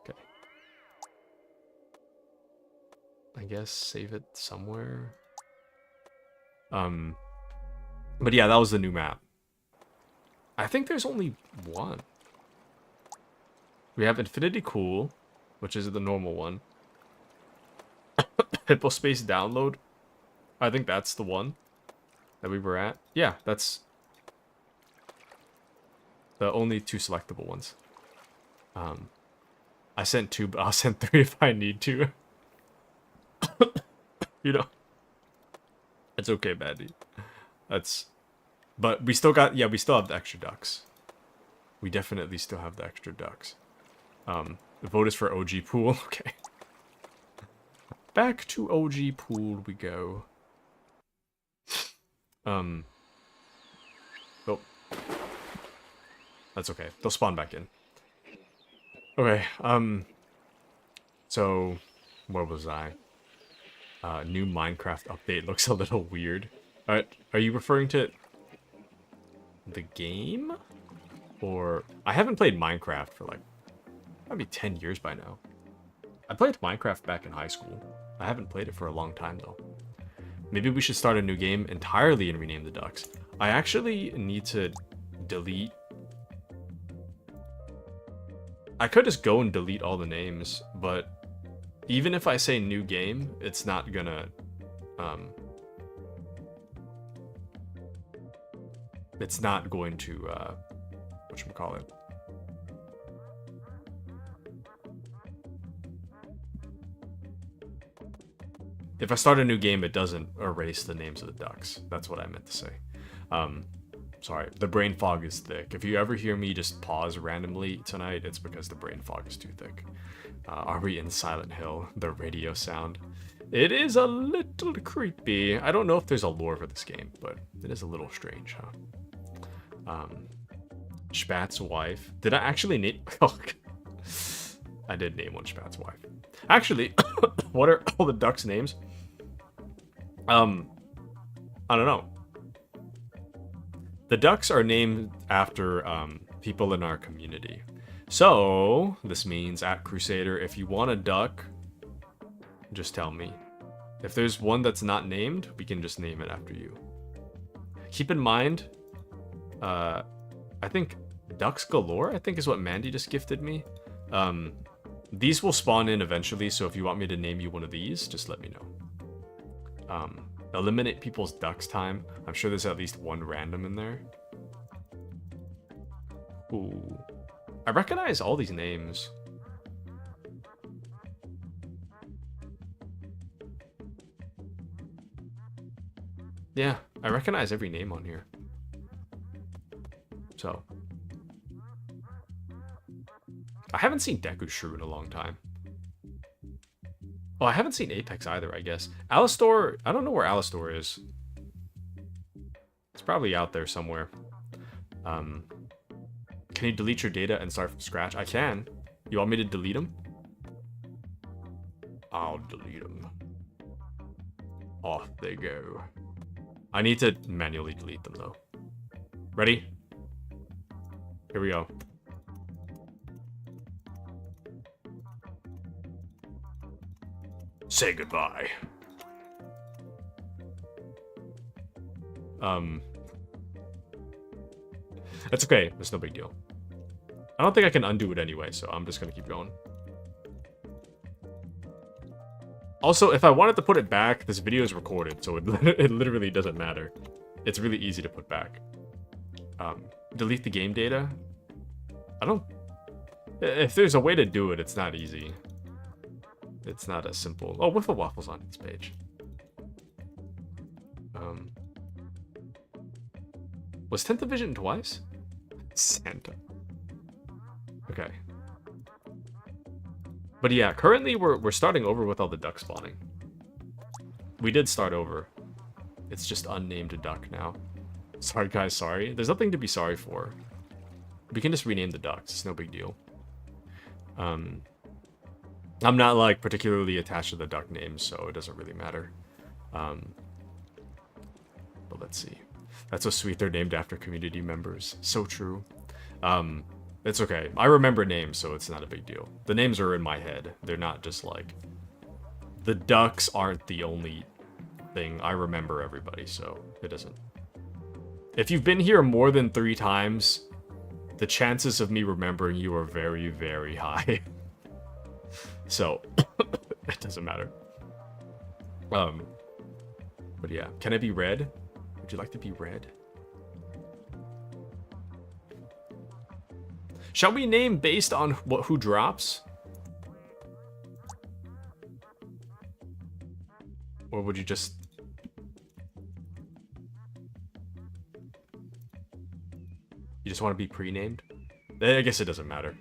Okay. I guess save it somewhere. But yeah, that was the new map. I think there's only one. We have Infinity Cool, which is the normal one. Hippospace Download. I think that's the one that we were at. Yeah, that's the only two selectable ones. I sent 2, but I'll send 3 if I need to. You know, it's okay, Mandy. That's, but we still got, yeah, we still have the extra ducks. We definitely still have the extra ducks. The vote is for OG pool. Okay. Back to OG pool we go. Oh. That's okay. They'll spawn back in. Okay, so, where was I? New Minecraft update looks a little weird. Are you referring to the game? Or, I haven't played Minecraft for like, probably 10 years by now. I played Minecraft back in high school. I haven't played it for a long time though. Maybe we should start a new game entirely and rename the ducks. I actually need to delete... I could just go and delete all the names, but even if I say new game, it's not gonna... it's not going to, whatchamacallit? If I start a new game, it doesn't erase the names of the ducks. That's what I meant to say. Sorry, the brain fog is thick. If you ever hear me just pause randomly tonight, it's because the brain fog is too thick. Are we in Silent Hill? The radio sound. It is a little creepy. I don't know if there's a lore for this game, but it is a little strange, huh? Spat's wife. Did I actually name... Oh, I did name one Spat's wife. Actually, what are all the ducks' names? I don't know. The ducks are named after people in our community. So, this means at Crusader, if you want a duck, just tell me. If there's one that's not named, we can just name it after you. Keep in mind, I think Ducks Galore, I think is what Mandy just gifted me. These will spawn in eventually, so if you want me to name you one of these, just let me know. Eliminate people's ducks time. I'm sure there's at least one random in there. Ooh. I recognize all these names. Yeah, I recognize every name on here. So. I haven't seen Deku Shrew in a long time. Oh, I haven't seen Apex either, I guess. Alistor, I don't know where Alistor is. It's probably out there somewhere. Can you delete your data and start from scratch? I can. You want me to delete them? I'll delete them. Off they go. I need to manually delete them, though. Ready? Here we go. Say goodbye. That's okay. It's no big deal. I don't think I can undo it anyway, so I'm just gonna keep going. Also, if I wanted to put it back, this video is recorded, so it literally doesn't matter. It's really easy to put back. Delete the game data? I don't... If there's a way to do it, it's not easy. It's not as simple. Oh, Wiffle Waffle's on this page. Was 10th Division twice? Santa. Okay. But yeah, currently we're starting over with all the duck spawning. We did start over. It's just unnamed duck now. Sorry guys, sorry. There's nothing to be sorry for. We can just rename the ducks. It's no big deal. I'm not like particularly attached to the duck names, so it doesn't really matter. But let's see. That's so sweet. They're named after community members. So true. It's okay. I remember names, so it's not a big deal. The names are in my head. They're not just like... The ducks aren't the only thing. I remember everybody, so it doesn't... If you've been here more than 3 times, the chances of me remembering you are very, very high. So, it doesn't matter. But yeah, can I be red? Would you like to be red? Shall we name based on who drops? Or would you just... You just want to be pre-named? I guess it doesn't matter.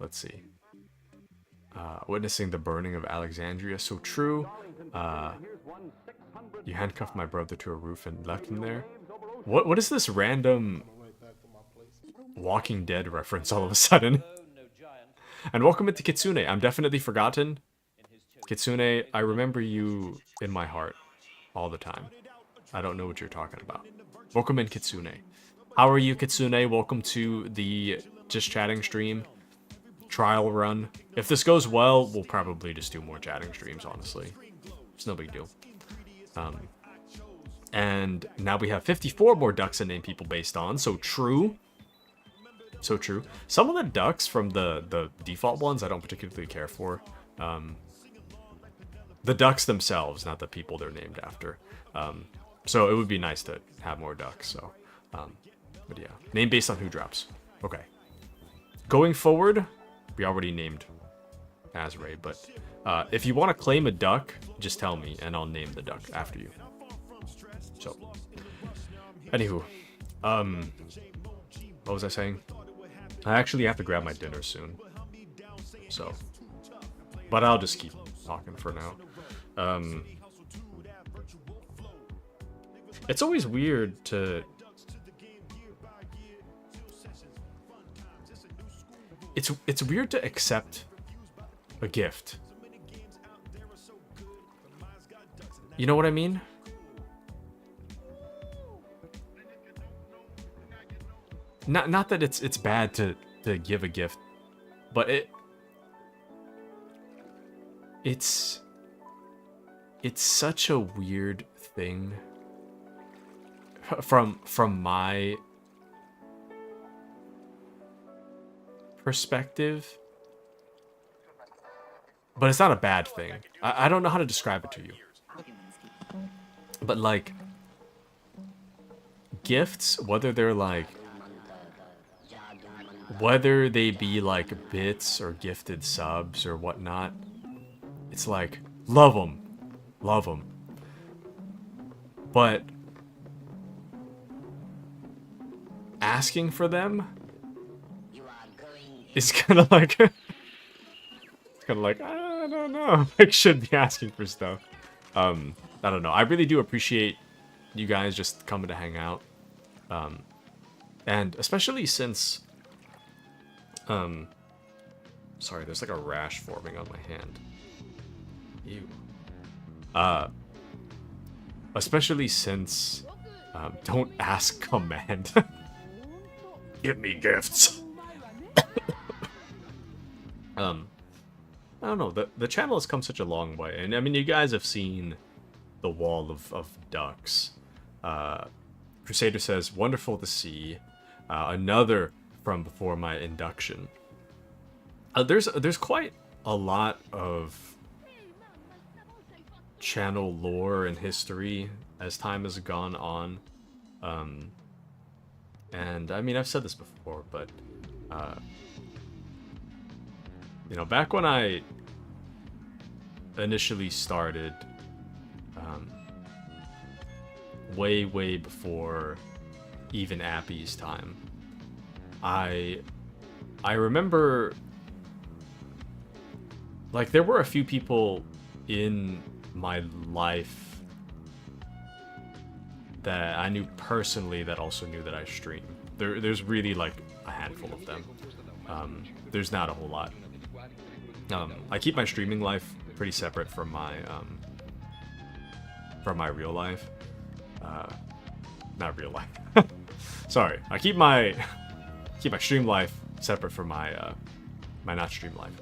Let's see. Witnessing the burning of Alexandria. So true. You handcuffed my brother to a roof and left him there. What is this random Right back to my place. Walking Dead reference all of a sudden? And welcome into Kitsune. I'm definitely forgotten. Kitsune, I remember you in my heart all the time. I don't know what you're talking about. Welcome in, Kitsune. How are you, Kitsune? Welcome to the Just Chatting stream. Trial run. If this goes well, we'll probably just do more chatting streams, honestly. It's no big deal. And now we have 54 more ducks to name people based on. So true. So true. Some of the ducks from the default ones I don't particularly care for. The ducks themselves, not the people they're named after. So it would be nice to have more ducks. So, but yeah, name based on who drops. Okay. Going forward, we already named Azray, but if you want to claim a duck, just tell me and I'll name the duck after you. So, anywho, what was I saying? I actually have to grab my dinner soon. So, but I'll just keep talking for now. It's always weird to... It's weird to accept a gift. You know what I mean? Not that it's bad to give a gift, but it's such a weird thing from my perspective. But it's not a bad thing. I don't know how to describe it to you. But like gifts, whether they be like bits or gifted subs or whatnot, it's like, love them. But asking for them is kind of like, it's kind of like, I don't know, I should be asking for stuff. I don't know. I really do appreciate you guys just coming to hang out. And especially since, sorry, there's like a rash forming on my hand. Ew. Especially since, don't ask command. Give me gifts. I don't know, the channel has come such a long way, and I mean, you guys have seen the wall of ducks. Crusader says, wonderful to see. Another from before my induction. There's quite a lot of channel lore and history as time has gone on. And I mean, I've said this before, but you know, back when I initially started, way before even Appy's time, I remember, like, there were a few people in my life that I knew personally that also knew that I stream. There's really like a handful of them. There's not a whole lot. I keep my streaming life pretty separate from my real life. Not real life. Sorry, I keep my stream life separate from my my not stream life,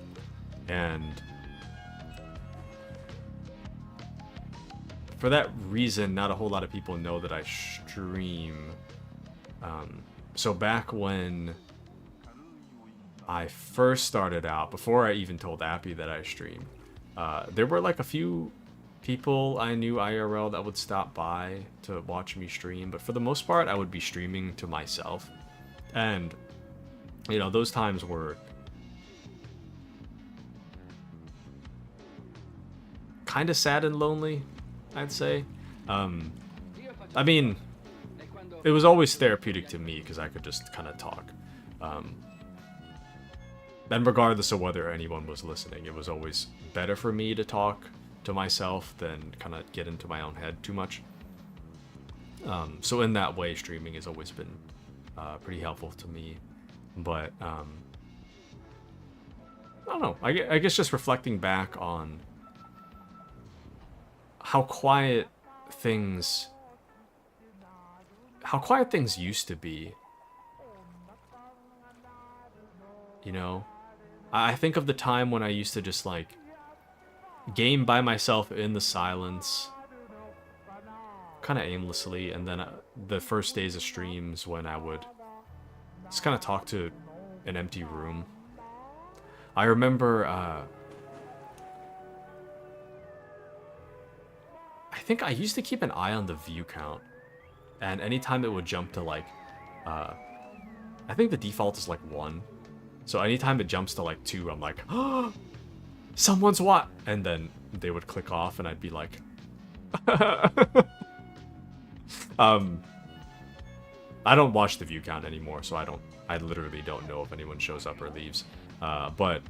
and for that reason, not a whole lot of people know that I stream. So back when I first started out, before I even told Appy that I stream, there were like a few people I knew IRL that would stop by to watch me stream, but for the most part, I would be streaming to myself. And, you know, those times were kind of sad and lonely, I'd say. I mean, it was always therapeutic to me because I could just kind of talk. And regardless of whether anyone was listening, it was always better for me to talk to myself than kind of get into my own head too much. So in that way, streaming has always been pretty helpful to me. But I don't know. I guess just reflecting back on how quiet things used to be. You know, I think of the time when I used to just like game by myself in the silence, kind of aimlessly, and then the first days of streams when I would just kind of talk to an empty room. I remember, I think I used to keep an eye on the view count, and anytime it would jump to like, I think the default is like 1. So anytime it jumps to like 2, I'm like, oh, someone's what? And then they would click off and I'd be like, I don't watch the view count anymore, so I literally don't know if anyone shows up or leaves. But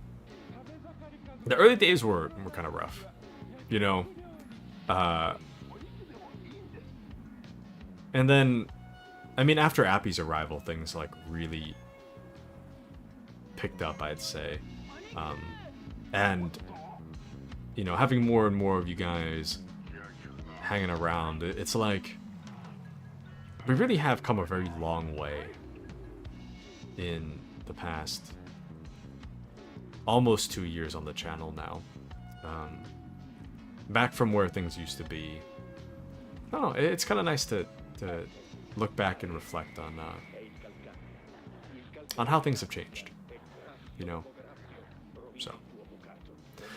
the early days were kind of rough, you know? And then, I mean, after Appy's arrival, things like really picked up, I'd say. And, you know, having more and more of you guys hanging around, it's like we really have come a very long way in the past almost 2 years on the channel now. Back from where things used to be. I don't know, it's kind of nice to look back and reflect on how things have changed, you know. So,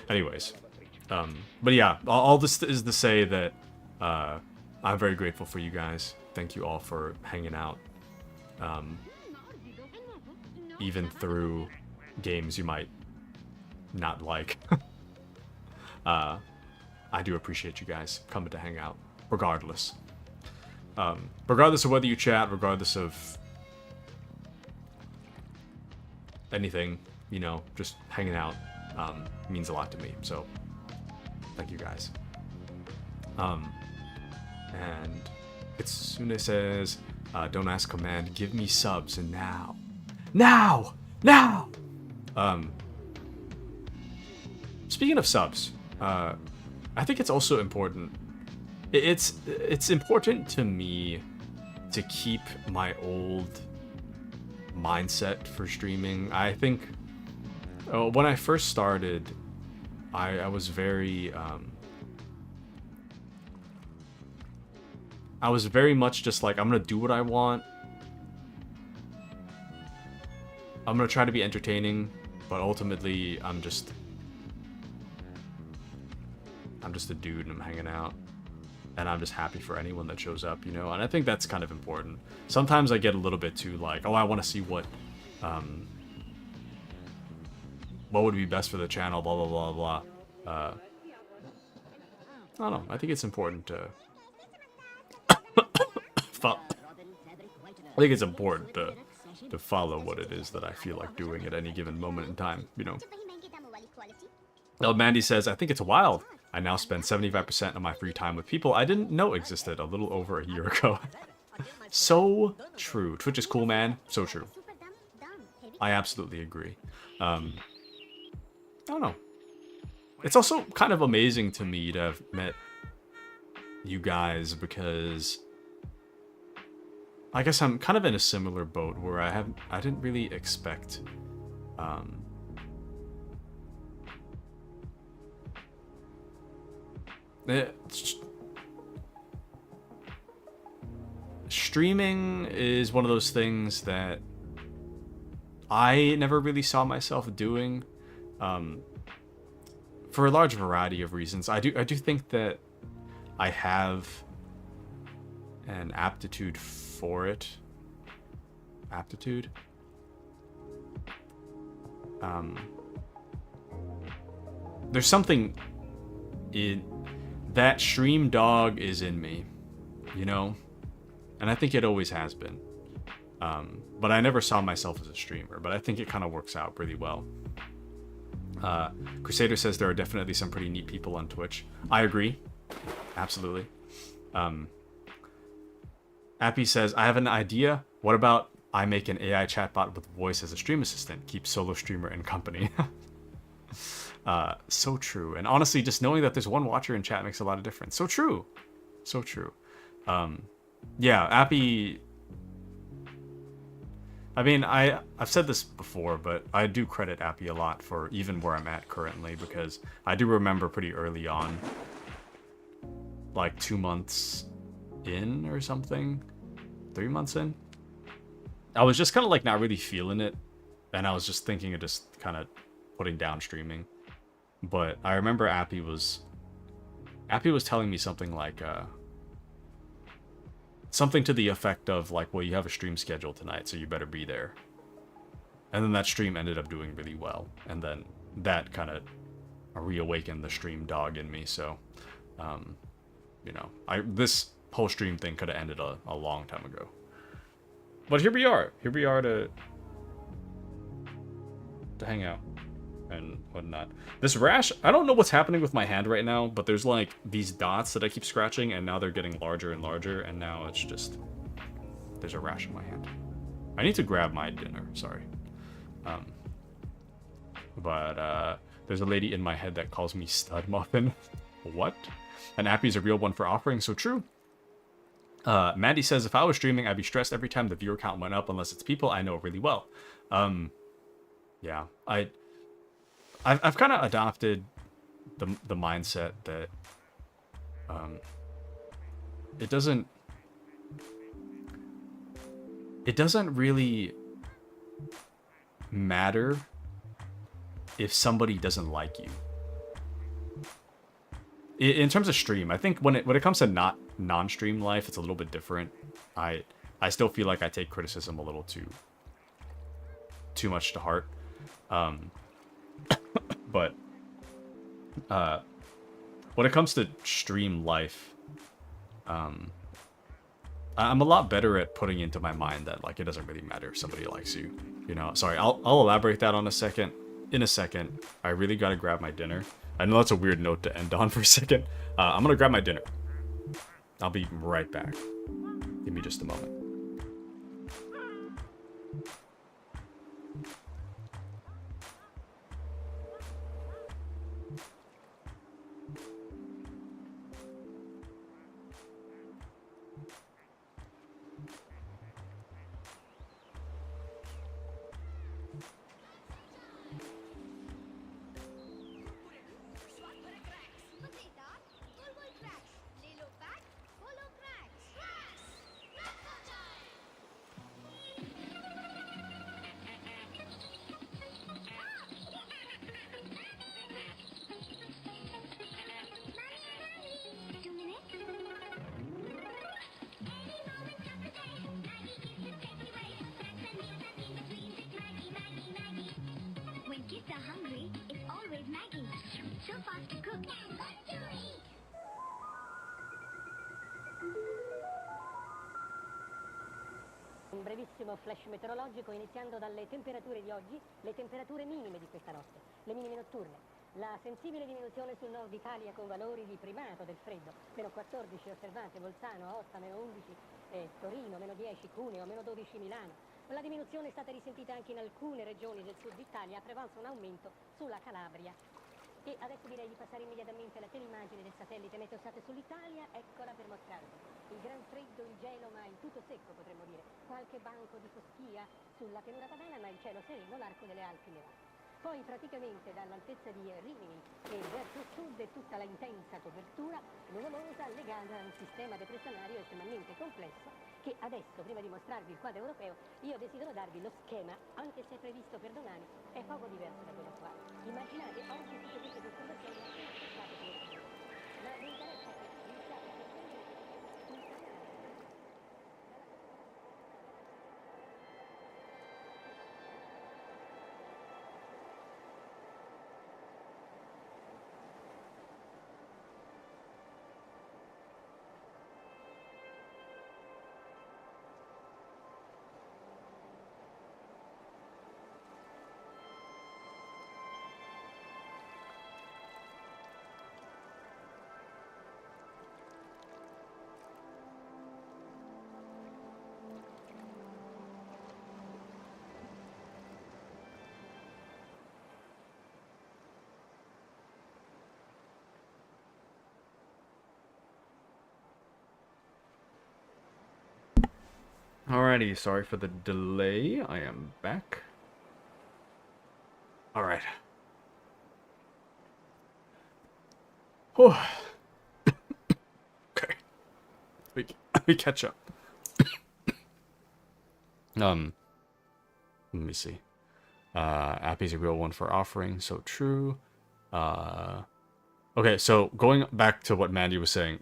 anyways, but yeah, all this is to say that I'm very grateful for you guys. Thank you all for hanging out, even through games you might not like. I do appreciate you guys coming to hang out, regardless. Regardless of whether you chat, regardless of anything, you know, just hanging out means a lot to me. So, thank you guys. And Kitsune says, don't ask command, give me subs now. Now! Speaking of subs, I think it's also important. It's important to me to keep my old mindset for streaming. I think when I first started, I was very much just like, I'm gonna do what I want. I'm gonna try to be entertaining, but ultimately I'm just a dude and I'm hanging out. And I'm just happy for anyone that shows up, you know? And I think that's kind of important. Sometimes I get a little bit too like, oh, I want to see what would be best for the channel, blah, blah, blah, blah. I don't know. I think it's important to... I think it's important to follow what it is that I feel like doing at any given moment in time, you know? Oh, Mandy says, I think it's wild. I now spend 75% of my free time with people I didn't know existed a little over a year ago. So true. Twitch is cool, man. So true. I absolutely agree. I don't know. It's also kind of amazing to me to have met you guys because I guess I'm kind of in a similar boat where I didn't really expect streaming is one of those things that I never really saw myself doing, for a large variety of reasons. I do think that I have an aptitude for it. Aptitude? There's something that stream dog is in me, you know? And I think it always has been. But I never saw myself as a streamer, but I think it kind of works out pretty well. Crusader says there are definitely some pretty neat people on Twitch. I agree. Absolutely. Appy says, I have an idea. What about I make an AI chatbot with voice as a stream assistant? Keep solo streamer in company. So true. And honestly, just knowing that there's one watcher in chat makes a lot of difference. So true. So true. Yeah, Appy... I mean, I've said this before, but I do credit Appy a lot for even where I'm at currently, because I do remember pretty early on, like 2 months in or something, 3 months in, I was just kind of like not really feeling it, and I was just thinking of just kind of putting down streaming. But I remember Appy was telling me something like, something to the effect of like, well, you have a stream scheduled tonight, so you better be there. And then that stream ended up doing really well, and then that kind of reawakened the stream dog in me. So, you know, this whole stream thing could have ended a long time ago. But here we are. Here we are to hang out and whatnot. This rash, I don't know what's happening with my hand right now, but there's like these dots that I keep scratching, and now they're getting larger and larger, and now it's just, there's a rash in my hand. I need to grab my dinner, sorry. But there's a lady in my head that calls me stud muffin. What? And Appy's a real one for offering, so true. Mandy says, if I was streaming, I'd be stressed every time the viewer count went up, unless it's people I know really well. Yeah, I've kind of adopted the mindset that it doesn't really matter if somebody doesn't like you. In terms of stream, I think when it comes to non-stream life, it's a little bit different. I still feel like I take criticism a little too much to heart. But when it comes to stream life, I'm a lot better at putting into my mind that like it doesn't really matter if somebody likes you. You know, sorry, I'll elaborate that in a second. I really gotta grab my dinner. I know that's a weird note to end on for a second. I'm gonna grab my dinner. I'll be right back. Give me just a moment. Un brevissimo flash meteorologico iniziando dalle temperature di oggi, le temperature minime di questa notte, le minime notturne. La sensibile diminuzione sul nord Italia con valori di primato del freddo, meno 14 osservate Bolzano, Aosta, meno 11 Torino, meno 10 Cuneo, meno 12 Milano. La diminuzione è stata risentita anche in alcune regioni del sud Italia, ha prevalso un aumento sulla Calabria. E adesso direi di passare immediatamente alla teleimmagine del satellite Meteosat sull'Italia, eccola per mostrarvi. Il gran freddo, il gelo, ma il tutto secco potremmo dire. Qualche banco di foschia sulla pianura padana, ma il cielo sereno, l'arco delle Alpi nevate. Poi praticamente dall'altezza di Rimini e verso sud è tutta la intensa copertura nuvolosa legata a un sistema depressionario estremamente complesso che adesso, prima di mostrarvi il quadro europeo, io desidero darvi lo schema, anche se previsto per domani, è poco diverso da quello attuale. Immaginate oggi tutte queste osservazioni appena state come questo. Ma vi interessa che iniziate a comprendere Alrighty, sorry for the delay. I am back. Alright. Oh. Okay. Let me catch up. Let me see. Appy's a real one for offering, so true. Okay, so going back to what Mandy was saying.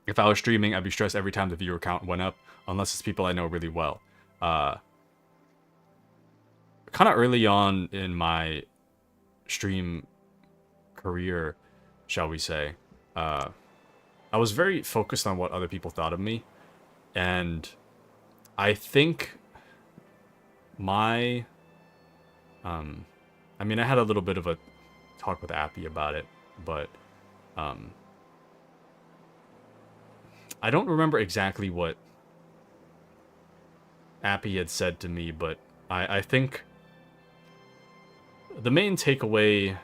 If I was streaming, I'd be stressed every time the viewer count went up, unless it's people I know really well. Kind of early on in my stream career, shall we say, I was very focused on what other people thought of me, and I think my, I mean, I had a little bit of a talk with Appy about it, but, I don't remember exactly what Appy had said to me, but I think the main takeaway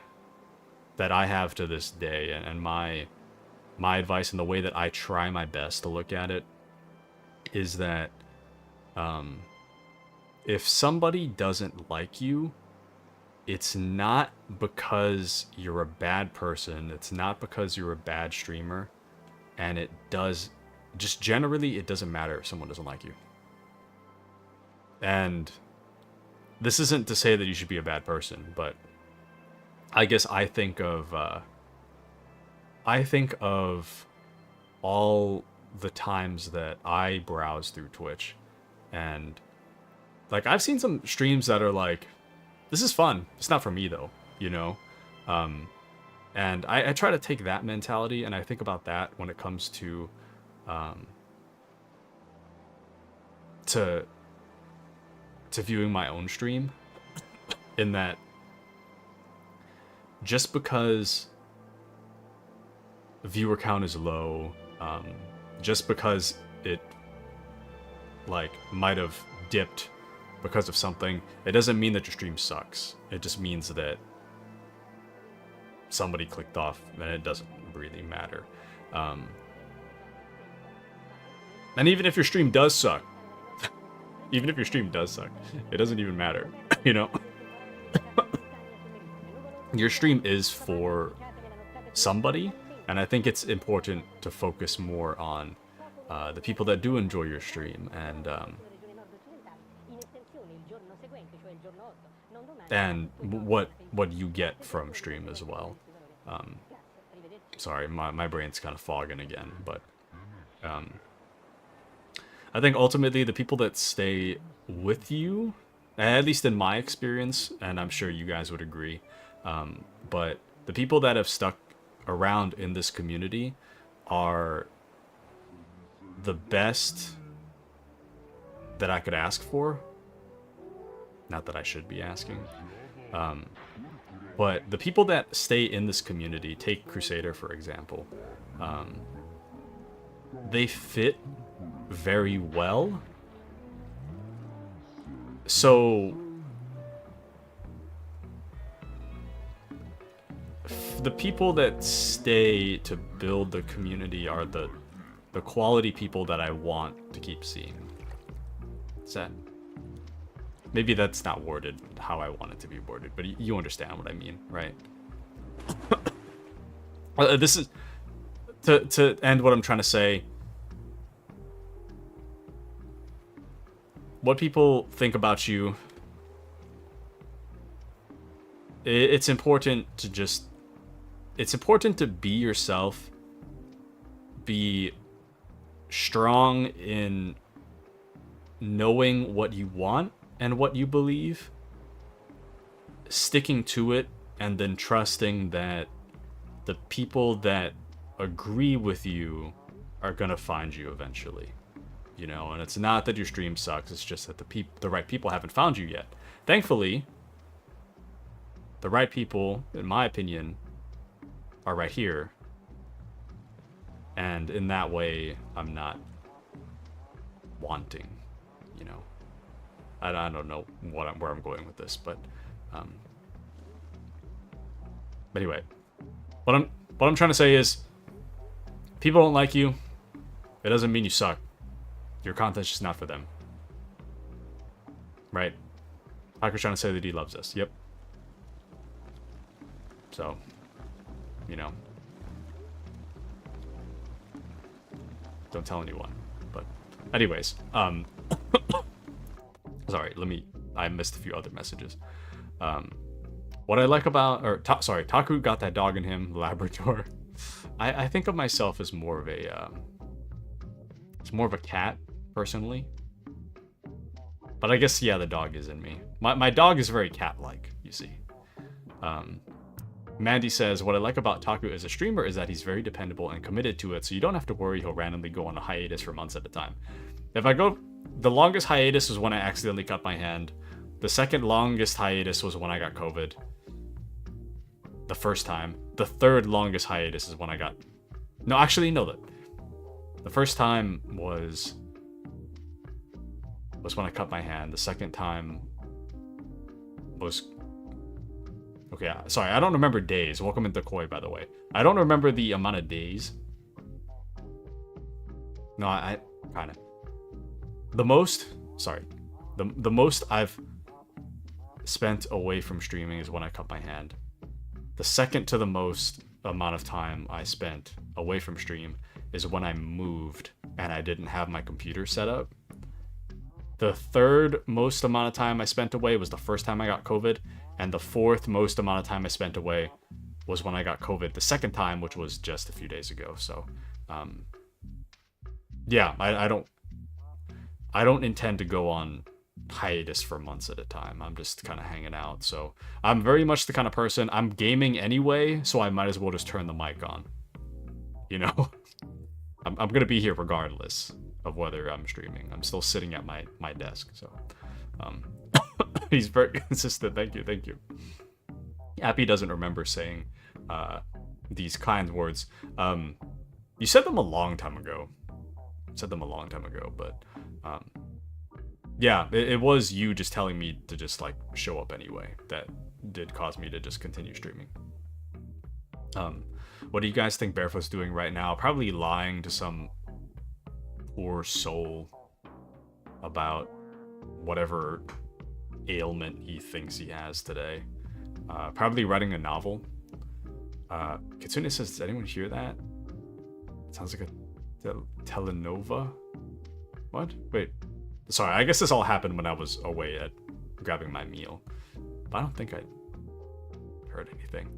that I have to this day, and my advice and the way that I try my best to look at it, is that if somebody doesn't like you, it's not because you're a bad person, it's not because you're a bad streamer, and it does... Just generally, it doesn't matter if someone doesn't like you. And this isn't to say that you should be a bad person, but I guess I think of all the times that I browse through Twitch, and like I've seen some streams that are like, this is fun. It's not for me though, you know? And I try to take that mentality, and I think about that when it comes to viewing my own stream, in that just because viewer count is low, just because it like might have dipped because of something, it doesn't mean that your stream sucks. It just means that somebody clicked off, and it doesn't really matter. And even if your stream does suck, it doesn't even matter, you know? Your stream is for somebody, and I think it's important to focus more on the people that do enjoy your stream, and what you get from stream as well. Sorry, my brain's kind of fogging again, but I think ultimately the people that stay with you, at least in my experience, and I'm sure you guys would agree, but the people that have stuck around in this community are the best that I could ask for. Not that I should be asking. But the people that stay in this community, take Crusader for example, they fit very well. So the people that stay to build the community are the quality people that I want to keep seeing. Is that... Maybe that's not worded how I want it to be worded, but you understand what I mean, right? This is... To end what I'm trying to say, what people think about you, it's important to just... It's important to be yourself, be strong in knowing what you want and what you believe, sticking to it, and then trusting that the people that agree with you are gonna find you eventually. You know, and it's not that your stream sucks, it's just that the right people haven't found you yet. Thankfully, the right people, in my opinion, are right here. And in that way, I'm not wanting, you know. I don't know where I'm going with this, but anyway, what I'm trying to say is, people don't like you, it doesn't mean you suck. Your content's just not for them. Right? Taku's trying to say that he loves us. Yep. So, you know. Don't tell anyone. But anyways, sorry, I missed a few other messages. What I like about, sorry, Taku got that dog in him, Labrador. I think of myself as more of a, it's more of a cat, personally. But I guess, yeah, the dog is in me. My dog is very cat-like, you see. Mandy says, what I like about Taku as a streamer is that he's very dependable and committed to it, so you don't have to worry he'll randomly go on a hiatus for months at a time. If I go, the longest hiatus was when I accidentally cut my hand. The second longest hiatus was when I got COVID. The first time. The third longest hiatus is when I got... No, actually, no. The first time was when I cut my hand. The second time was... Okay, sorry, I don't remember days. Welcome into Koi, by the way. I don't remember the amount of days. No, I kind of... The most... Sorry. The most I've spent away from streaming is when I cut my hand. The second to the most amount of time I spent away from stream is when I moved and I didn't have my computer set up. The third most amount of time I spent away was the first time I got COVID, and the fourth most amount of time I spent away was when I got COVID the second time, which was just a few days ago. So, yeah, I don't intend to go on hiatus for months at a time. I'm just kind of hanging out. So I'm very much the kind of person, I'm gaming anyway, so I might as well just turn the mic on. You know? I'm going to be here regardless of whether I'm streaming. I'm still sitting at my desk, so... He's very consistent. Thank you. Appy doesn't remember saying these kind words. You said them a long time ago. But yeah, it was you just telling me to just like show up anyway that did cause me to just continue streaming. What do you guys think Barefoot's doing right now? Probably lying to some poor soul about whatever ailment he thinks he has today. Probably writing a novel. Kitsune says, does anyone hear that? It sounds like a telenova. What? Wait. Sorry, I guess this all happened when I was away at grabbing my meal. But I don't think I heard anything.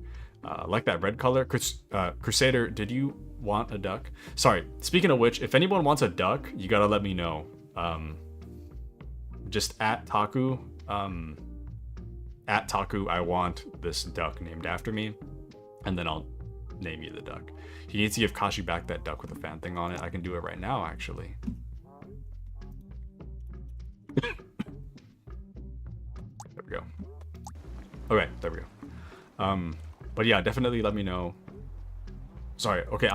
Like that red color. Crusader, did you want a duck? Sorry, speaking of which, if anyone wants a duck, you gotta let me know. Just at Taku, I want this duck named after me, and then I'll name you the duck. He needs to give Kashi back that duck with a fan thing on it. I can do it right now, actually. There we go. Okay, there we go. But yeah, definitely let me know. Sorry, okay,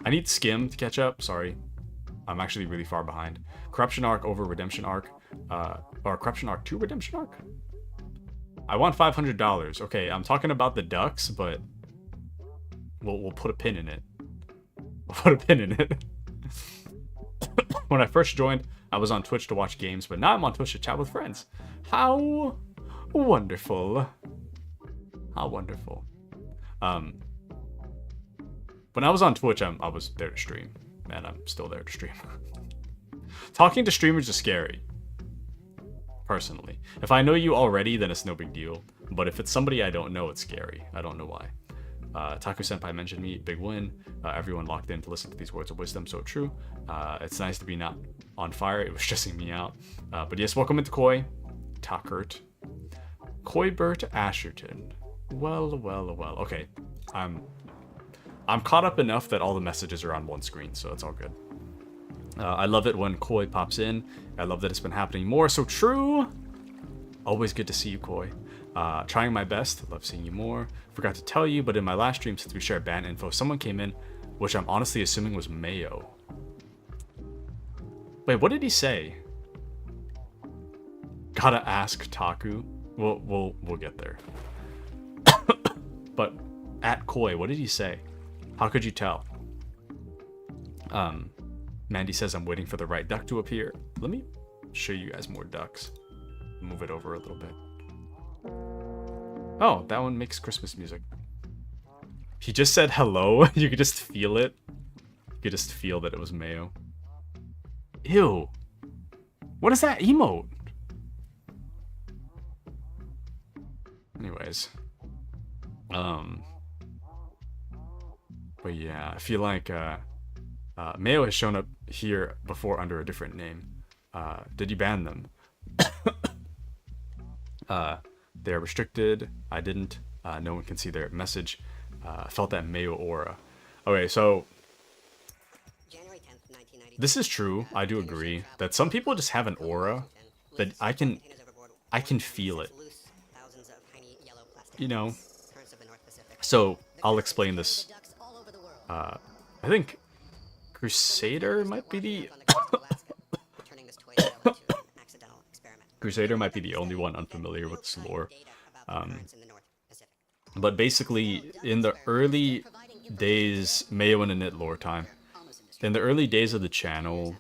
I need Skim to catch up. Sorry, I'm actually really far behind. Corruption arc over redemption arc, or corruption arc to redemption arc. I want $500. Okay, I'm talking about the ducks, but we'll put a pin in it. When I first joined, I was on Twitch to watch games, but now I'm on Twitch to chat with friends. How wonderful. How wonderful. When I was on Twitch, I was there to stream, and I'm still there to stream. Talking to streamers is scary. Personally. If I know you already, then it's no big deal. But if it's somebody I don't know, it's scary. I don't know why. Taku Senpai mentioned me, big win. Everyone locked in to listen to these words of wisdom, so true. It's nice to be not on fire. It was stressing me out. But yes, welcome into Koi. Takert. Koibert Asherton. Well. Okay. I'm caught up enough that all the messages are on one screen, so it's all good. I love it when Koi pops in. I love that it's been happening more, so true. Always good to see you, Koi. Trying my best. Love seeing you more. Forgot to tell you, but in my last stream, since we shared ban info, someone came in, which I'm honestly assuming was Mayo. Wait, what did he say? Gotta ask Taku. We'll get there. But at Koi, what did he say? How could you tell? Mandy says I'm waiting for the right duck to appear. Let me show you guys more ducks. Move it over a little bit. Oh, that one makes Christmas music. He just said hello. You could just feel it. You could just feel that it was Mayo. Ew. What is that emote? Anyways. But yeah, I feel like Mayo has shown up here before under a different name. Did you ban them? They're restricted. I didn't. No one can see their message. I felt that Mayo aura. Okay, so this is true. I do agree that some people just have an aura that I can feel it. You know. So I'll explain this. I think Crusader might be the Crusader might be the only one unfamiliar with this lore. But basically, in the early days, Mayo and Init lore time, in the early days of the channel,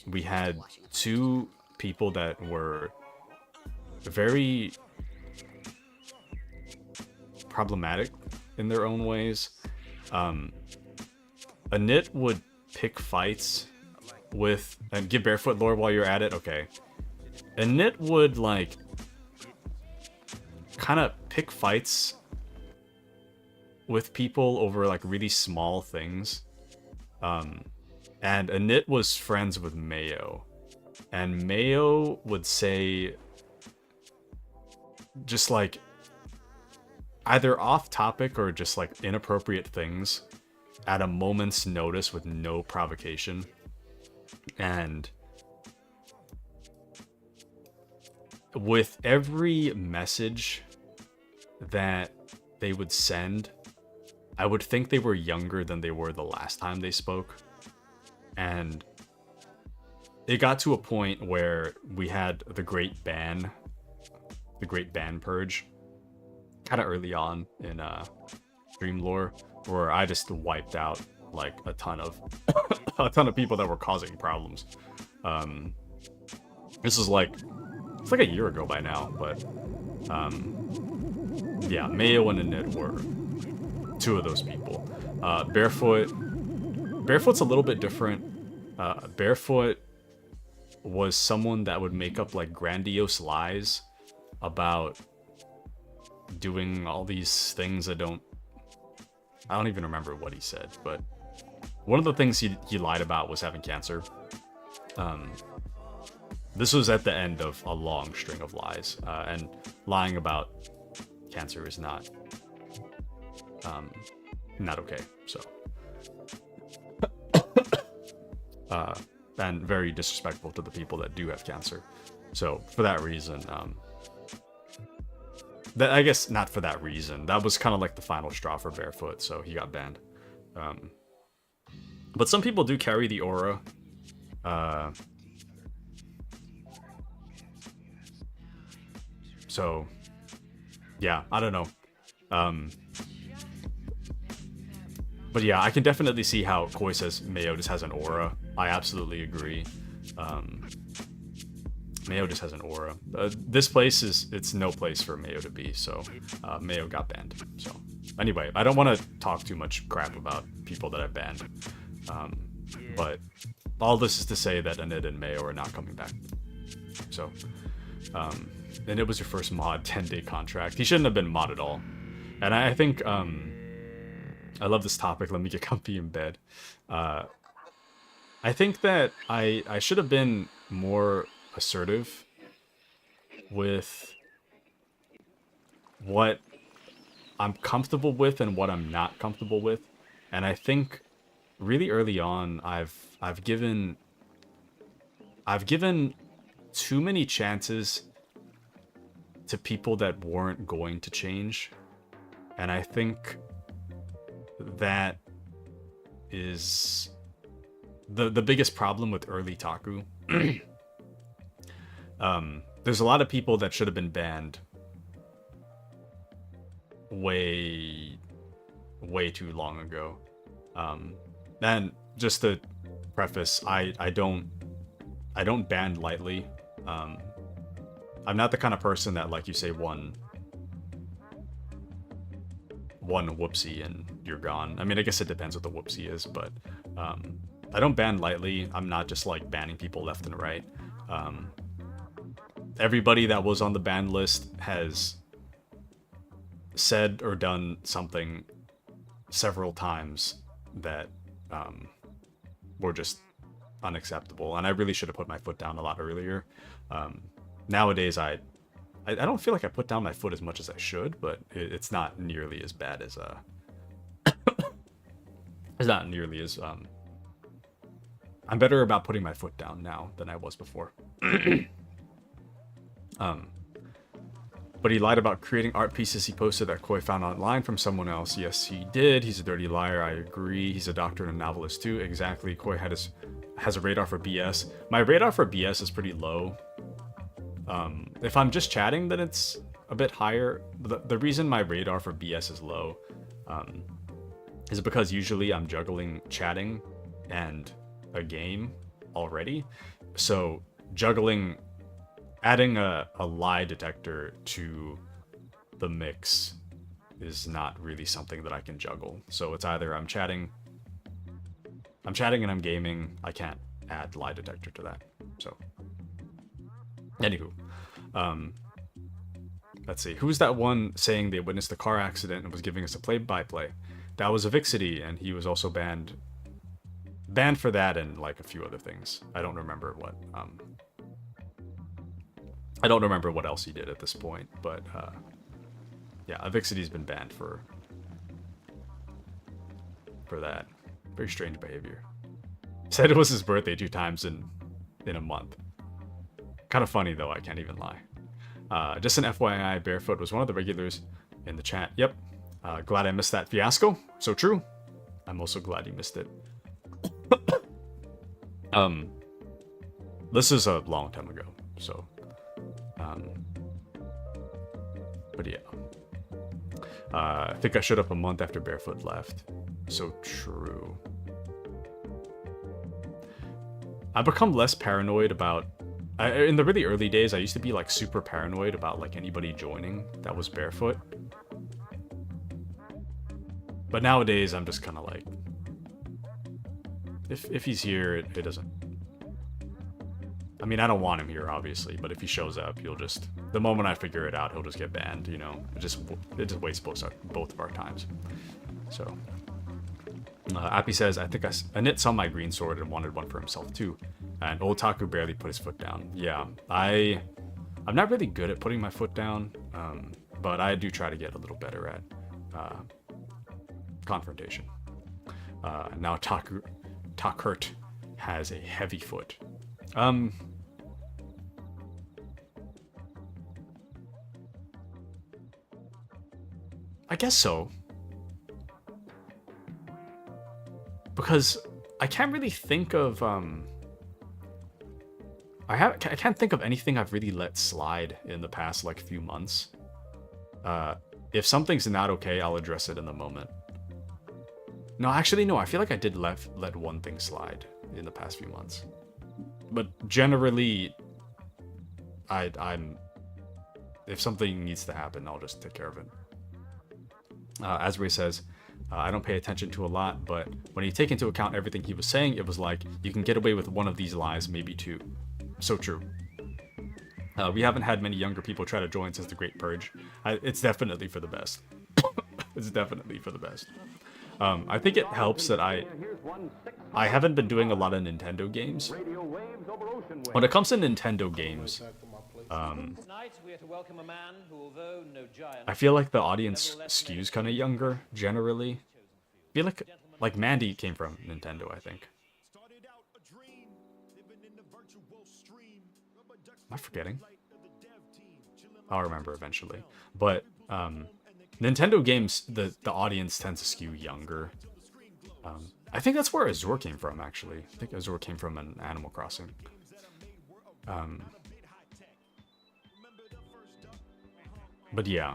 we had two people that were very problematic in their own ways. Init would pick fights with, and give Barefoot lore while you're at it, okay. Init would, like, kind of pick fights with people over, like, really small things. And Init was friends with Mayo. And Mayo would say, just, like, either off topic or just, like, inappropriate things at a moment's notice with no provocation. And with every message that they would send, I would think they were younger than they were the last time they spoke. And it got to a point where we had the Great Ban Purge, kind of early on in stream lore, where I just wiped out like a ton of people that were causing problems. This is like, it's like a year ago by now, but yeah, Mayo and Init were two of those people. Barefoot's a little bit different. Barefoot was someone that would make up like grandiose lies about doing all these things. I don't even remember what he said, but one of the things he lied about was having cancer. This was at the end of a long string of lies, and lying about cancer is not okay. So, and very disrespectful to the people that do have cancer. So for that reason, that, I guess not for that reason. That was kind of like the final straw for Barefoot, so he got banned. But some people do carry the aura. So, yeah, I don't know. But yeah, I can definitely see how Koi says Mayo just has an aura. I absolutely agree. Mayo just has an aura. This place it's no place for Mayo to be, so Mayo got banned. So anyway, I don't want to talk too much crap about people that I banned. But all this is to say that Init and Mayo are not coming back. So, and it was your first mod 10-day contract. He shouldn't have been mod at all. And I think, I love this topic. Let me get comfy in bed. I think that I should have been more assertive with what I'm comfortable with and what I'm not comfortable with. And I think really early on, I've given too many chances to people that weren't going to change. And I think that is the biggest problem with early Taku. There's a lot of people that should have been banned way too long ago. And just to preface, I don't ban lightly. I'm not the kind of person that, like, you say one whoopsie and you're gone. I mean, I guess it depends what the whoopsie is, but I don't ban lightly. I'm not just like banning people left and right. Everybody that was on the ban list has said or done something several times that were just unacceptable, and I really should have put my foot down a lot earlier. Nowadays, I don't feel like I put down my foot as much as I should, but it's not nearly as bad as it's not nearly as I'm better about putting my foot down now than I was before. But he lied about creating art pieces he posted that Koi found online from someone else. Yes, he did. He's a dirty liar. I agree. He's a doctor and a novelist too. Exactly. Koi has a radar for BS. My radar for BS is pretty low. If I'm just chatting, then it's a bit higher. The reason my radar for BS is low is because usually I'm juggling chatting and a game already. So adding a lie detector to the mix is not really something that I can juggle. So it's either I'm chatting and I'm gaming. I can't add lie detector to that. So anywho, let's see. Who's that one saying they witnessed a car accident and was giving us a play-by-play? That was Avixity, and he was also banned for that and like a few other things. I don't remember what else he did at this point, but yeah, Avixity's been banned for that. Very strange behavior. Said it was his birthday 2 times in a month. Kind of funny though, I can't even lie. Just an FYI, Barefoot was one of the regulars in the chat. Yep. Glad I missed that fiasco. So true. I'm also glad you missed it. This is a long time ago, so but yeah. I think I showed up a month after Barefoot left. So true. I've become less paranoid about in the really early days, I used to be like super paranoid about like anybody joining that was Barefoot. But nowadays, I'm just kind of like, if he's here, it doesn't. I mean, I don't want him here, obviously, but if he shows up, he'll just, the moment I figure it out, he'll just get banned, you know? It just wastes both of our times. So, Appy says, I think I knit saw my green sword and wanted one for himself too. And old Taku barely put his foot down. Yeah, I'm not really good at putting my foot down, but I do try to get a little better at confrontation. Now Takurt has a heavy foot. I guess so. Because I can't really think of I can't think of anything I've really let slide in the past like few months. If something's not okay, I'll address it in the moment. No, actually no, I feel like I did let one thing slide in the past few months. But generally I'm if something needs to happen, I'll just take care of it. Asbury says, I don't pay attention to a lot, but when you take into account everything he was saying, it was like, you can get away with one of these lies, maybe 2. So true. We haven't had many younger people try to join since the Great Purge. It's definitely for the best. It's definitely for the best. I think it helps that I haven't been doing a lot of Nintendo games. When it comes to Nintendo games, I feel like the audience skews kind of younger, generally. I feel like Mandy came from Nintendo, I think. Am I forgetting? I'll remember eventually. But Nintendo games, the audience tends to skew younger. I think that's where Azure came from, actually. I think Azure came from an Animal Crossing. But yeah.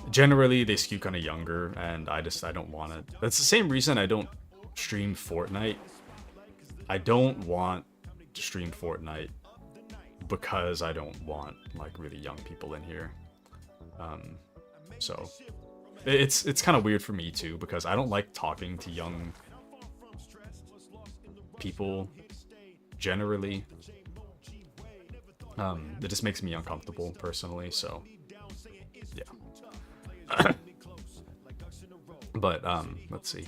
Generally, they skew kind of younger, and I don't want it. That's the same reason I don't stream Fortnite. I don't want to stream Fortnite because I don't want like really young people in here. So it's kind of weird for me too, because I don't like talking to young people generally. It just makes me uncomfortable personally, so yeah. But let's see.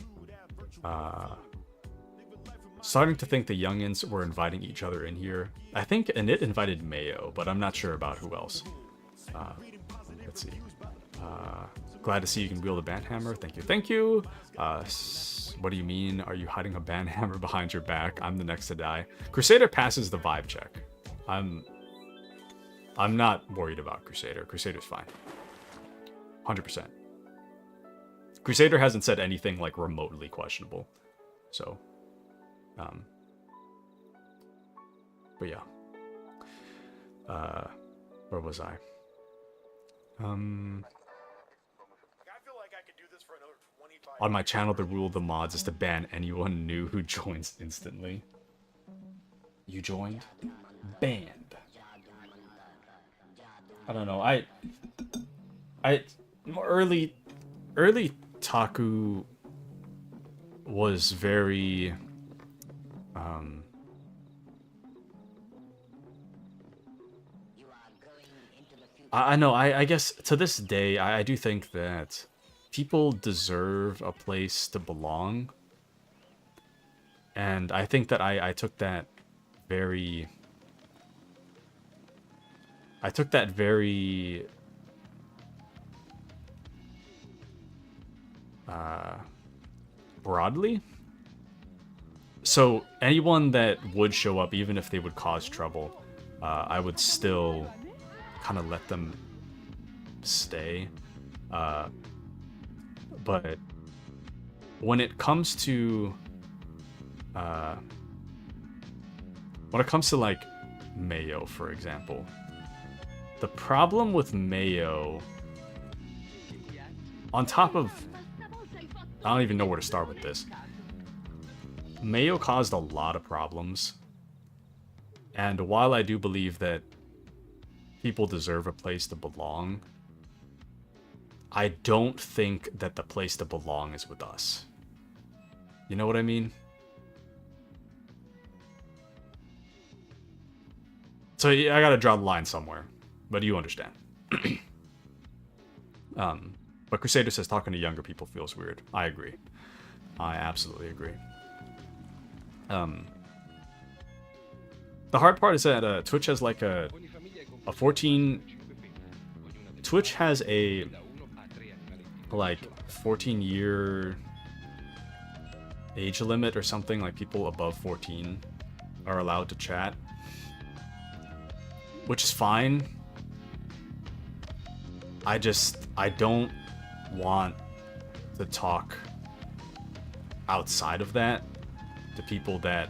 Starting to think the youngins were inviting each other in here. I think Init invited Mayo, but I'm not sure about who else. Let's see. Glad to see you can wield a band hammer. Thank you. Thank you. What do you mean? Are you hiding a band hammer behind your back? I'm the next to die. Crusader passes the vibe check. I'm not worried about Crusader. Crusader's fine. 100%. Crusader hasn't said anything like remotely questionable. So, but yeah. Where was I? On my channel, the rule of the mods is to ban anyone new who joins instantly. You joined? Banned. I don't know. Early Taku was very I know, I guess to this day I do think that people deserve a place to belong. And I think that I took that very broadly. So anyone that would show up, even if they would cause trouble, I would still kind of let them stay. But when it comes to like Mayo, for example, the problem with Mayo, on top of, I don't even know where to start with this. Mayo caused a lot of problems. And while I do believe that people deserve a place to belong, I don't think that the place to belong is with us. You know what I mean? So yeah, I gotta draw the line somewhere, but you understand. But Crusader says talking to younger people feels weird. I agree. I absolutely agree. The hard part is that Twitch has like a 14... Twitch has a like 14-year age limit or something. Like people above 14 are allowed to chat, which is fine. I don't want to talk outside of that to people that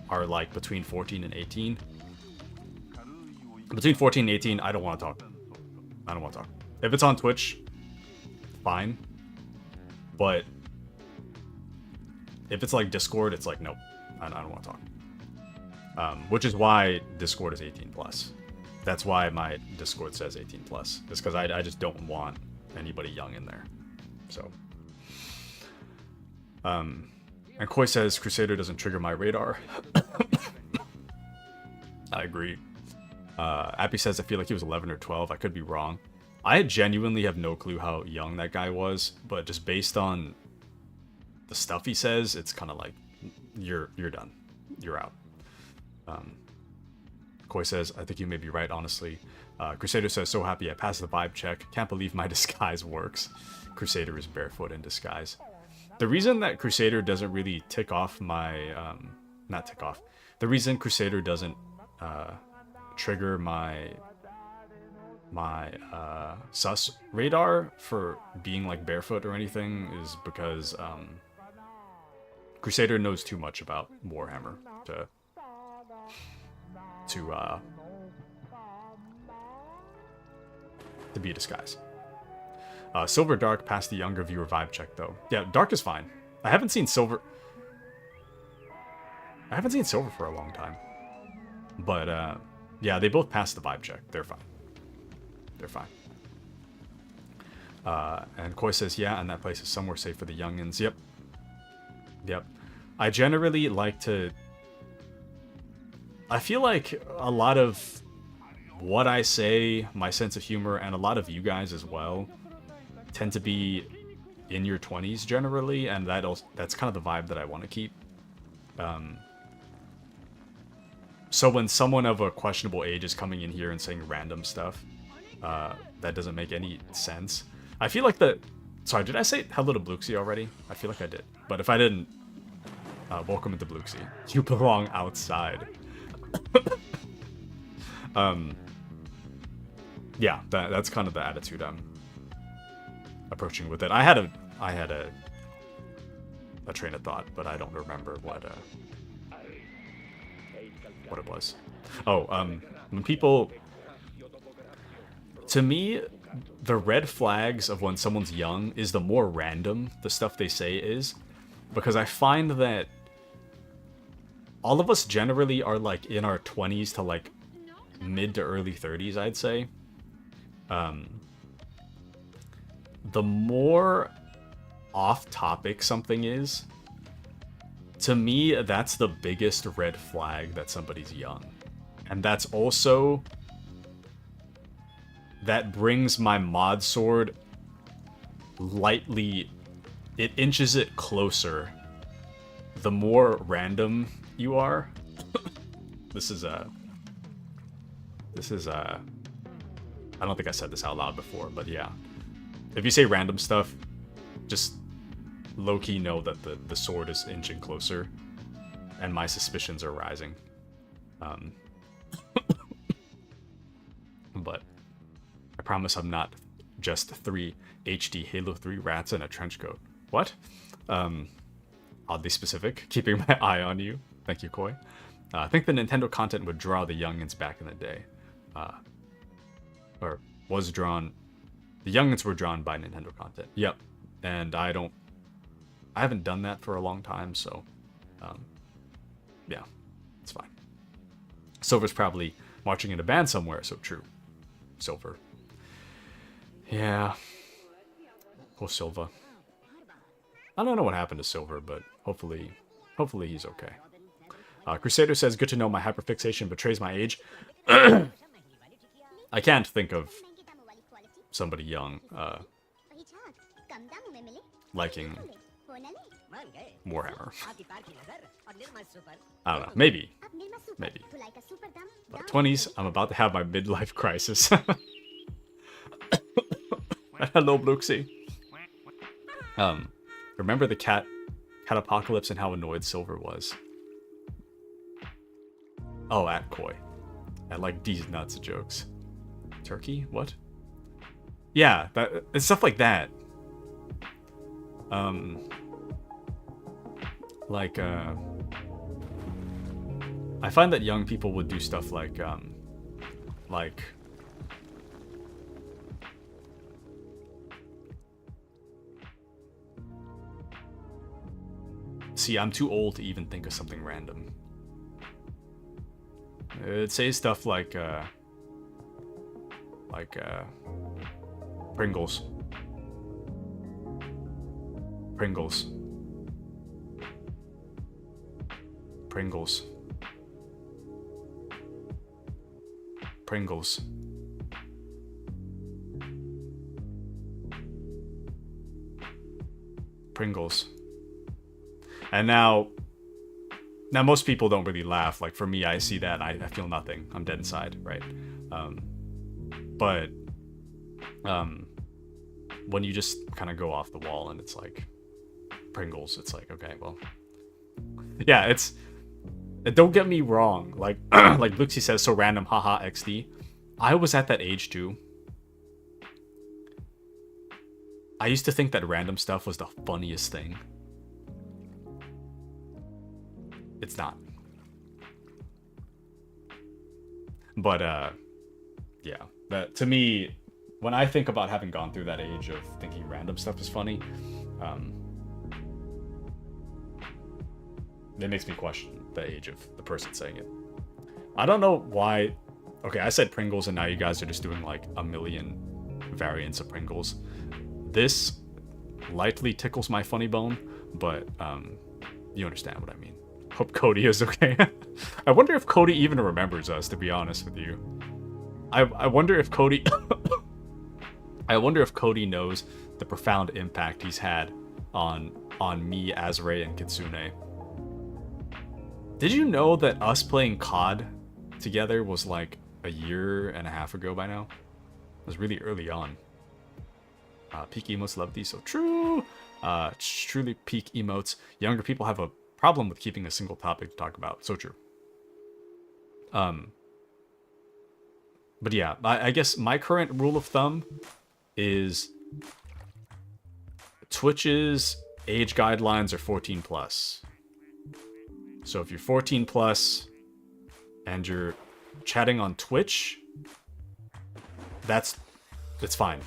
are like between 14 and 18. Between 14 and 18, I don't want to talk. I don't want to talk. If it's on Twitch, fine. But if it's like Discord, it's like, nope, I don't want to talk. Which is why Discord is 18 plus. That's why my Discord says 18 plus. It's because I just don't want anybody young in there. So, and Koi says Crusader doesn't trigger my radar. I agree. Appy says I feel like he was 11 or 12. I could be wrong. I genuinely have no clue how young that guy was, but just based on the stuff he says, it's kind of like you're done. You're out. Koi says, I think you may be right, honestly. Crusader says, so happy I passed the vibe check. Can't believe my disguise works. Crusader is barefoot in disguise. The reason that Crusader doesn't really tick off my... not tick off. The reason Crusader doesn't trigger my sus radar for being like barefoot or anything is because Crusader knows too much about Warhammer to be a disguise. Silver Dark passed the younger viewer vibe check though. Yeah, Dark is fine. I haven't seen Silver. I haven't seen Silver for a long time. But, yeah, they both passed the vibe check. They're fine. They're fine. And Koi says, yeah, and that place is somewhere safe for the youngins. Yep. Yep. I generally like to... I feel like a lot of what I say, my sense of humor, and a lot of you guys as well, tend to be in your 20s generally, and that's kind of the vibe that I want to keep. So when someone of a questionable age is coming in here and saying random stuff, that doesn't make any sense. I feel like the... Sorry, did I say hello to Bluxy already? I feel like I did. But if I didn't, welcome into Bluxy. You belong outside. Yeah, that's kind of the attitude I'm approaching with it. I had a train of thought, but I don't remember what it was. Oh, when people... To me, the red flags of when someone's young is the more random the stuff they say is. Because I find that all of us generally are like in our 20s to like mid to early 30s, I'd say. The more off topic something is, to me, that's the biggest red flag that somebody's young. And that's also... That brings my mod sword lightly... It inches it closer. The more random you are... This is I don't think I said this out loud before, but yeah. If you say random stuff, just low-key know that the sword is inching closer. And my suspicions are rising. But I promise I'm not just 3 HD Halo 3 rats in a trench coat. What? Oddly specific. Keeping my eye on you. Thank you, Koi. I think the Nintendo content would draw the youngins back in the day. Or was drawn... The youngins were drawn by Nintendo content. Yep. And I haven't done that for a long time, so... yeah. It's fine. Silver's probably marching in a band somewhere, so true. Silver. Yeah. Poor Silva. I don't know what happened to Silver, but hopefully he's okay. Crusader says, good to know my hyperfixation betrays my age. I can't think of somebody young liking Warhammer. I don't know. Maybe. But 20s, I'm about to have my midlife crisis. Hello, Bluxy. Remember the cat apocalypse and how annoyed Silver was? Oh, at Koi. I like these nuts jokes. Turkey? What? Yeah, it's stuff like that. I find that young people would do stuff like see, I'm too old to even think of something random. It'd say stuff like Pringles. Pringles. Pringles. Pringles. Pringles. And now most people don't really laugh. Like, for me, I see that, and I feel nothing. I'm dead inside, right? But when you just kind of go off the wall and it's like Pringles, it's like, okay, well, yeah, it's... Don't get me wrong. Like, like Luxie says, so random, haha, XD. I was at that age, too. I used to think that random stuff was the funniest thing. It's not. But, yeah. But to me, when I think about having gone through that age of thinking random stuff is funny, It makes me question the age of the person saying it. I don't know why. Okay, I said Pringles, and now you guys are just doing like a million variants of Pringles. This lightly tickles my funny bone, but you understand what I mean. Hope Cody is okay. I wonder if Cody even remembers us, to be honest with you. I wonder if Cody I wonder if Cody knows the profound impact he's had on me, Azrae, and Kitsune. Did you know that us playing COD together was like a year and a half ago by now? It was really early on. Peak emotes love these, so true. Truly peak emotes. Younger people have a problem with keeping a single topic to talk about. So true. But yeah, I guess my current rule of thumb is Twitch's age guidelines are 14 plus. So if you're 14 plus and you're chatting on Twitch, it's fine.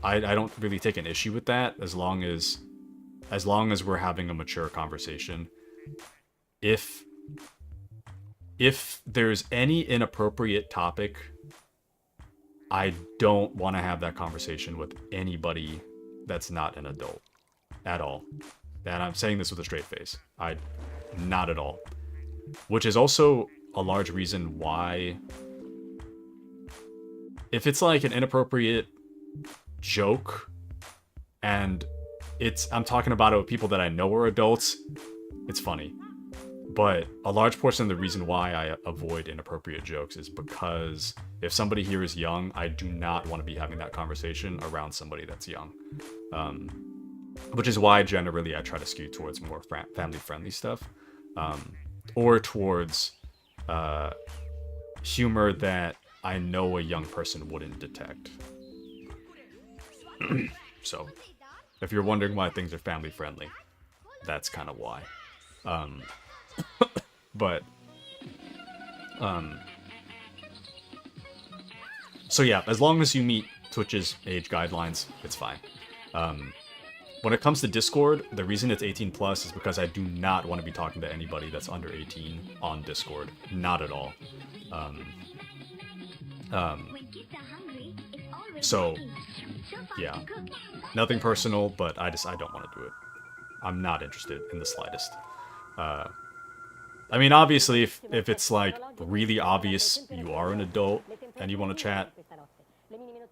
I don't really take an issue with that as long as we're having a mature conversation. If there's any inappropriate topic, I don't want to have that conversation with anybody that's not an adult at all. And I'm saying this with a straight face. Not at all. Which is also a large reason why, if it's like an inappropriate joke and I'm talking about it with people that I know are adults, it's funny. But a large portion of the reason why I avoid inappropriate jokes is because if somebody here is young, I do not want to be having that conversation around somebody that's young. Which is why generally I try to skew towards more family-friendly stuff. Or towards humor that I know a young person wouldn't detect. So, if you're wondering why things are family-friendly, that's kind of why. So yeah, as long as you meet Twitch's age guidelines, it's fine. When it comes to Discord, the reason it's 18 plus is because I do not want to be talking to anybody that's under 18 on Discord. Not at all. So yeah, nothing personal, but I don't want to do it. I'm not interested in the slightest. I mean, obviously, if it's like really obvious you are an adult and you want to chat,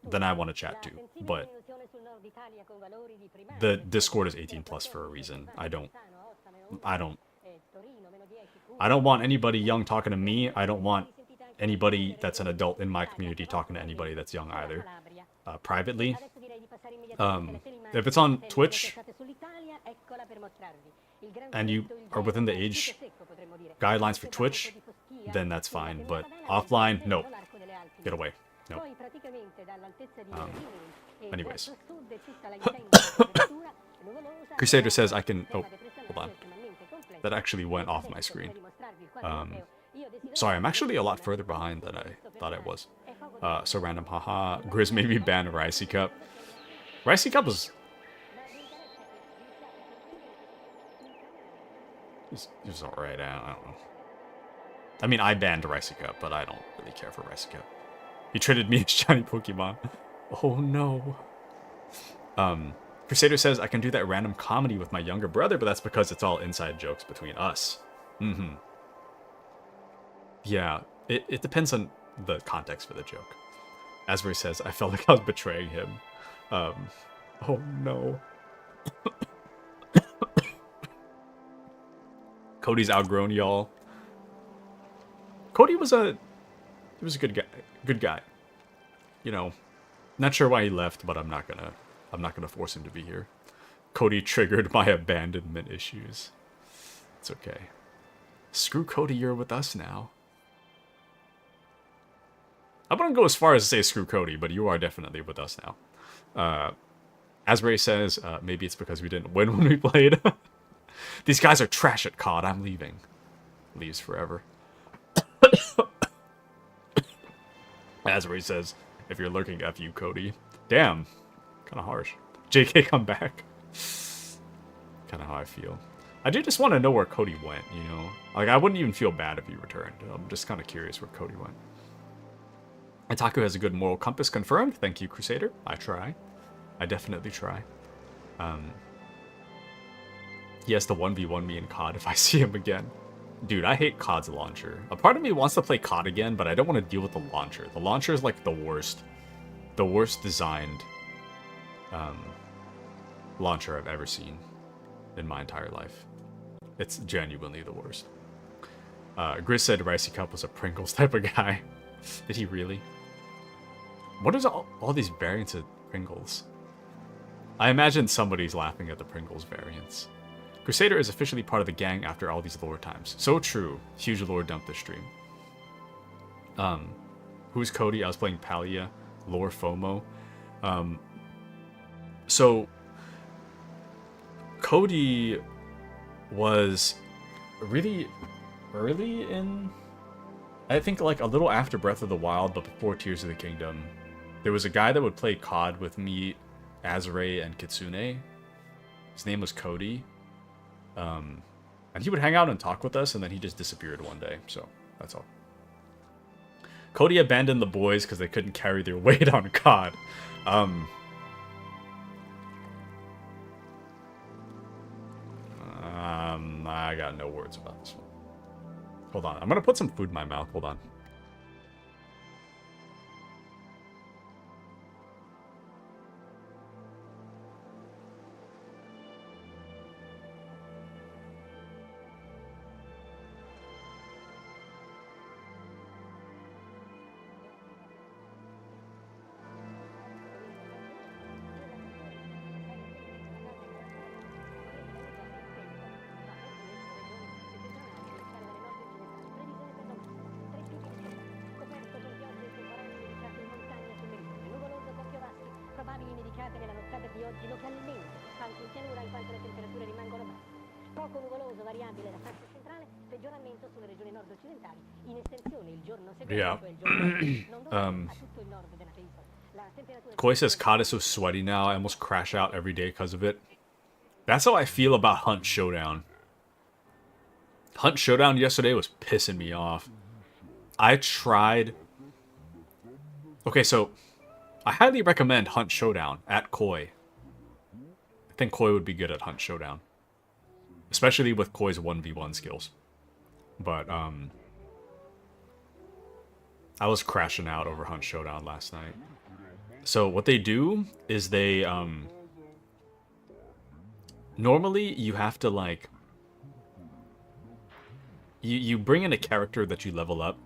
then I want to chat too. But the Discord is 18 plus for a reason. I don't want anybody young talking to me. I don't want anybody that's an adult in my community talking to anybody that's young either. Privately. If it's on Twitch and you are within the age guidelines for Twitch, then that's fine. But offline, no. Get away. No. Anyways. Crusader says I can... Oh, hold on. That actually went off my screen. Sorry, I'm actually a lot further behind than I thought I was. So random, haha. Grizz made me ban Ricey Cup. Ricey Cup was... He was alright, I don't know. I mean, I banned Ricey Cup, but I don't really care for Ricey Cup. He traded me as shiny Pokemon. Oh no. Crusader says I can do that random comedy with my younger brother, but that's because it's all inside jokes between us. Yeah, it depends on the context for the joke. Asbury says, I felt like I was betraying him. Oh no. Cody's outgrown y'all. Cody was a good guy. You know, not sure why he left, but I'm not gonna force him to be here. Cody triggered my abandonment issues. It's okay. Screw Cody, you're with us now. I wouldn't go as far as to say screw Cody, but you are definitely with us now. Asbury says, maybe it's because we didn't win when we played. These guys are trash at COD. I'm leaving. Leaves forever. Asbury says, if you're lurking, F you, Cody. Damn. Kind of harsh. JK, come back. Kind of how I feel. I do just want to know where Cody went, you know? Like, I wouldn't even feel bad if he returned. I'm just kind of curious where Cody went. And Taku has a good moral compass confirmed. Thank you, Crusader. I try. I definitely try. He has to 1v1 me in COD if I see him again. Dude, I hate COD's launcher. A part of me wants to play COD again, but I don't want to deal with the launcher. The launcher is like the worst designed launcher I've ever seen in my entire life. It's genuinely the worst. Grizz said Ricey Cup was a Pringles type of guy. Did he really? What is all these variants of Pringles? I imagine somebody's laughing at the Pringles variants. Crusader is officially part of the gang after all these lore times. So true. Huge lore dump this stream. Who's Cody? I was playing Palia. Lore FOMO. So Cody was really early in, I think like a little after Breath of the Wild, but before Tears of the Kingdom. There was a guy that would play COD with me, Azure, and Kitsune. His name was Cody. And he would hang out and talk with us, and then he just disappeared one day. So that's all. Cody abandoned the boys because they couldn't carry their weight on COD. I got no words about this one. Hold on. I'm going to put some food in my mouth. Hold on. Yeah. Koi says COD is so sweaty now, I almost crash out every day because of it. That's how I feel about Hunt Showdown. Hunt Showdown yesterday was pissing me off. I tried... Okay, so I highly recommend Hunt Showdown at Koi. I think Koi would be good at Hunt Showdown. Especially with Koi's 1v1 skills. But, I was crashing out over Hunt Showdown last night. So what they do is they, normally you have to like, you bring in a character that you level up.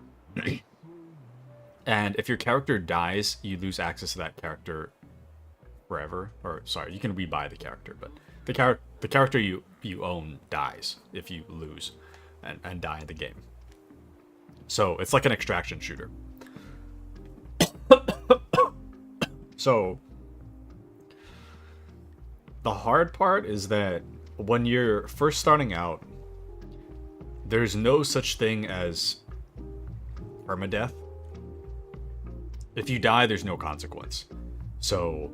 And if your character dies, you lose access to that character forever. Or, sorry, you can rebuy the character, but the character you own dies if you lose and die in the game. So it's like an extraction shooter. So the hard part is that when you're first starting out, there's no such thing as permadeath. If you die, there's no consequence. So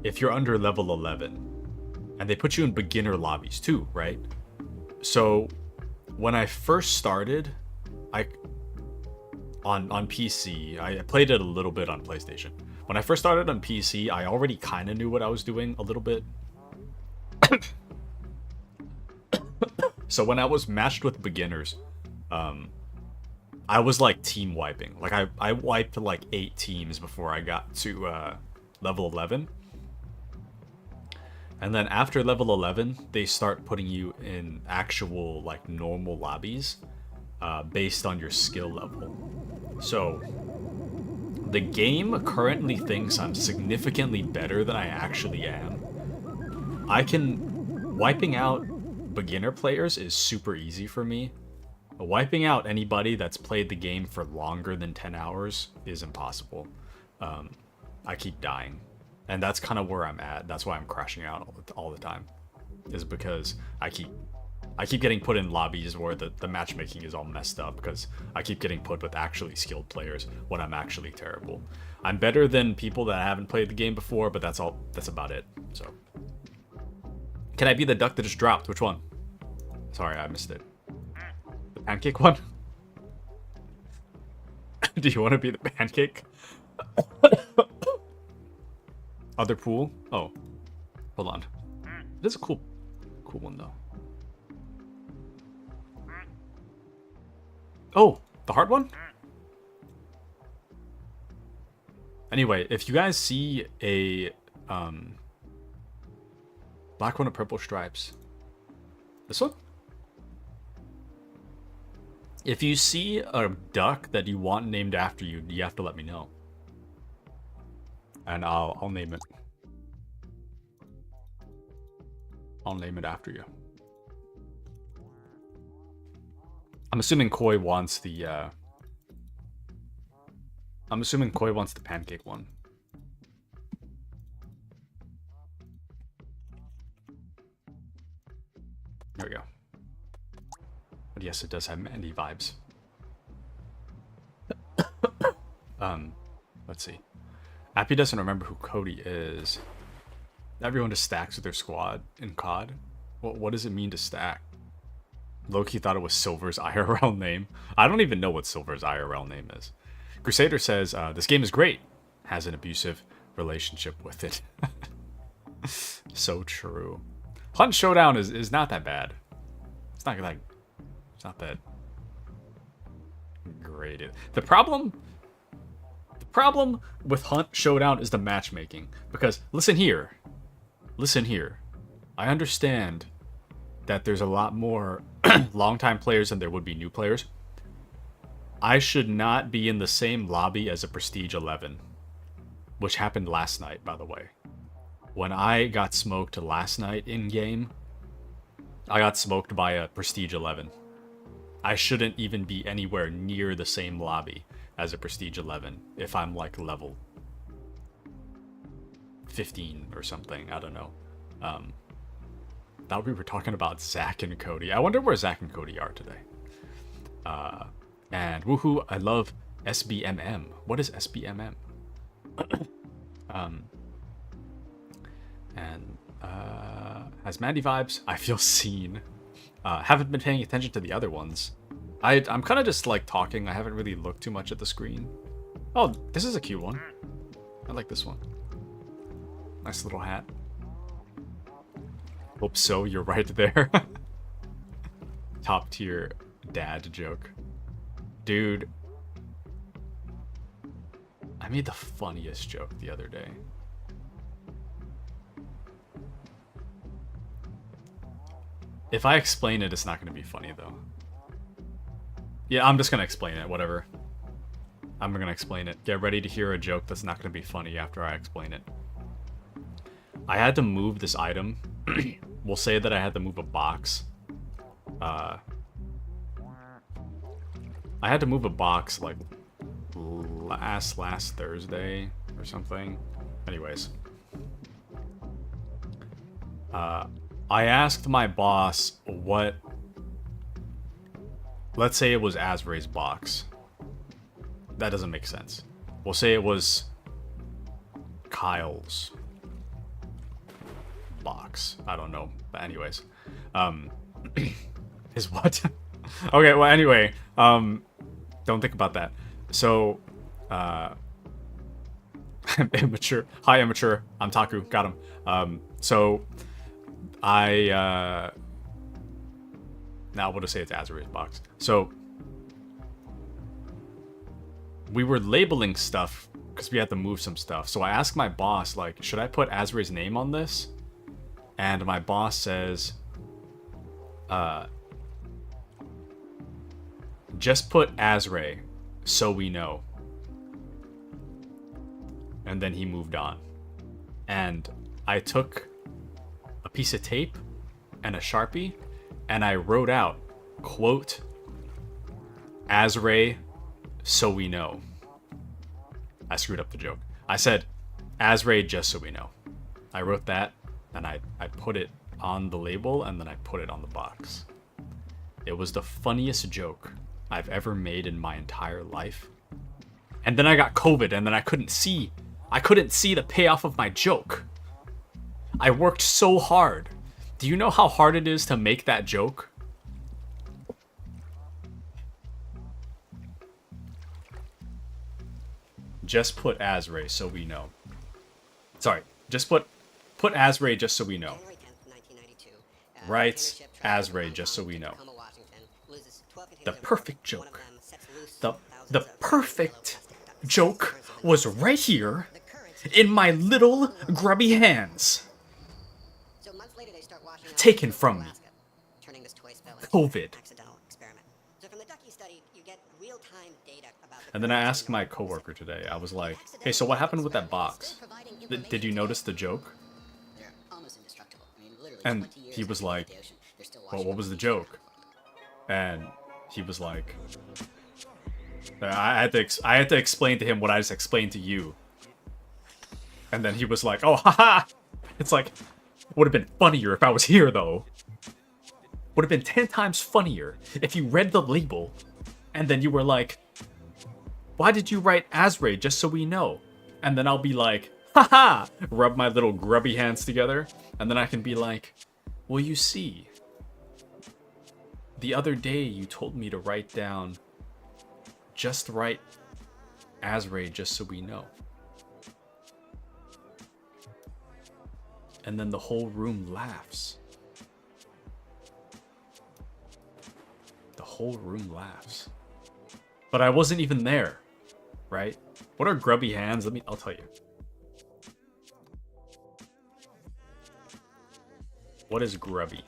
if you're under level 11, and they put you in beginner lobbies too, right? So when I first started, on PC, I played it a little bit on PlayStation. When I first started on PC, I already kind of knew what I was doing a little bit. So when I was matched with beginners, I was like team wiping. Like I wiped like 8 teams before I got to level 11. And then after level 11, they start putting you in actual like normal lobbies based on your skill level. So the game currently thinks I'm significantly better than I actually am. Wiping out beginner players is super easy for me. Wiping out anybody that's played the game for longer than 10 hours is impossible. I keep dying. And that's kind of where I'm at. That's why I'm crashing out all the time. Is because I keep getting put in lobbies where the matchmaking is all messed up because I keep getting put with actually skilled players when I'm actually terrible. I'm better than people that haven't played the game before, but that's about it. So Can I be the duck that just dropped? Which one? Sorry, I missed it. The pancake one? Do you want to be the pancake? Other pool? Oh. Hold on. It is a cool one, though. Oh, the hard one? Anyway, if you guys see a black one with purple stripes. This one? If you see a duck that you want named after you, you have to let me know. And I'll name it. I'll name it after you. I'm assuming Koi wants the pancake one. There we go. But yes, it does have Mandy vibes. Let's see. Appy doesn't remember who Cody is. Everyone just stacks with their squad in COD. What does it mean to stack? Loki thought it was Silver's IRL name. I don't even know what Silver's IRL name is. Crusader says, this game is great. Has an abusive relationship with it. So true. Hunt Showdown is not that bad. It's not that great. The problem with Hunt Showdown is the matchmaking. Because listen here. I understand that there's a lot more longtime players than there would be new players. I should not be in the same lobby as a Prestige 11, which happened last night, by the way. When I got smoked last night in game, I got smoked by a Prestige 11. I shouldn't even be anywhere near the same lobby as a Prestige 11 if I'm like level 15 or something. I don't know. Thought we were talking about Zach and Cody. I wonder where Zach and Cody are today. And woohoo, I love SBMM. What is SBMM? Has Mandy vibes. I feel seen. Haven't been paying attention to the other ones. I'm kind of just like talking. I haven't really looked too much at the screen. Oh, this is a cute one. I like this one. Nice little hat. Hope so, you're right there. Top tier dad joke. Dude. I made the funniest joke the other day. If I explain it, it's not going to be funny, though. Yeah, I'm just going to explain it, whatever. I'm going to explain it. Get ready to hear a joke that's not going to be funny after I explain it. I had to move this item. We'll say that I had to move a box. I had to move a box, like, last Thursday or something. Anyways. I asked my boss what... Let's say it was Azray's box. That doesn't make sense. We'll say it was Kyle's box. I don't know. But anyways. His what? Okay, well, anyway. Don't think about that. So, immature. Hi, immature. I'm Taku. Got him. So... now we'll just say it's Azray's box. So we were labeling stuff because we had to move some stuff. So I asked my boss, like, should I put Azray's name on this? And my boss says, just put Azray so we know. And then he moved on. And I took a piece of tape and a Sharpie, and I wrote out, quote, Azray, so we know. I screwed up the joke. I said, Azray, just so we know. I wrote that, and I put it on the label, and then I put it on the box. It was the funniest joke I've ever made in my entire life. And then I got COVID, and then I couldn't see the payoff of my joke. I worked so hard Do you know how hard it is to make that joke? Just put Azray so we know. Sorry, just put Azray just so we know. Right, Azray just so we know. The perfect joke. The perfect joke was right here in my little grubby hands. Taken from me. COVID. And then I asked my coworker today, I was like, hey, so what happened with that box? Did you notice the joke? And he was like, well, what was the joke? And he was like, I had to explain to him what I just explained to you. And then he was like, oh, haha! It's like, would have been funnier if I was here, though. Would have been 10 times funnier if you read the label, and then you were like, why did you write Azray just so we know? And then I'll be like, haha! Rub my little grubby hands together, and then I can be like, well, you see, the other day you told me to write down, just write Azray just so we know. And then the whole room laughs. The whole room laughs. But I wasn't even there, right? What are grubby hands? I'll tell you. What is grubby?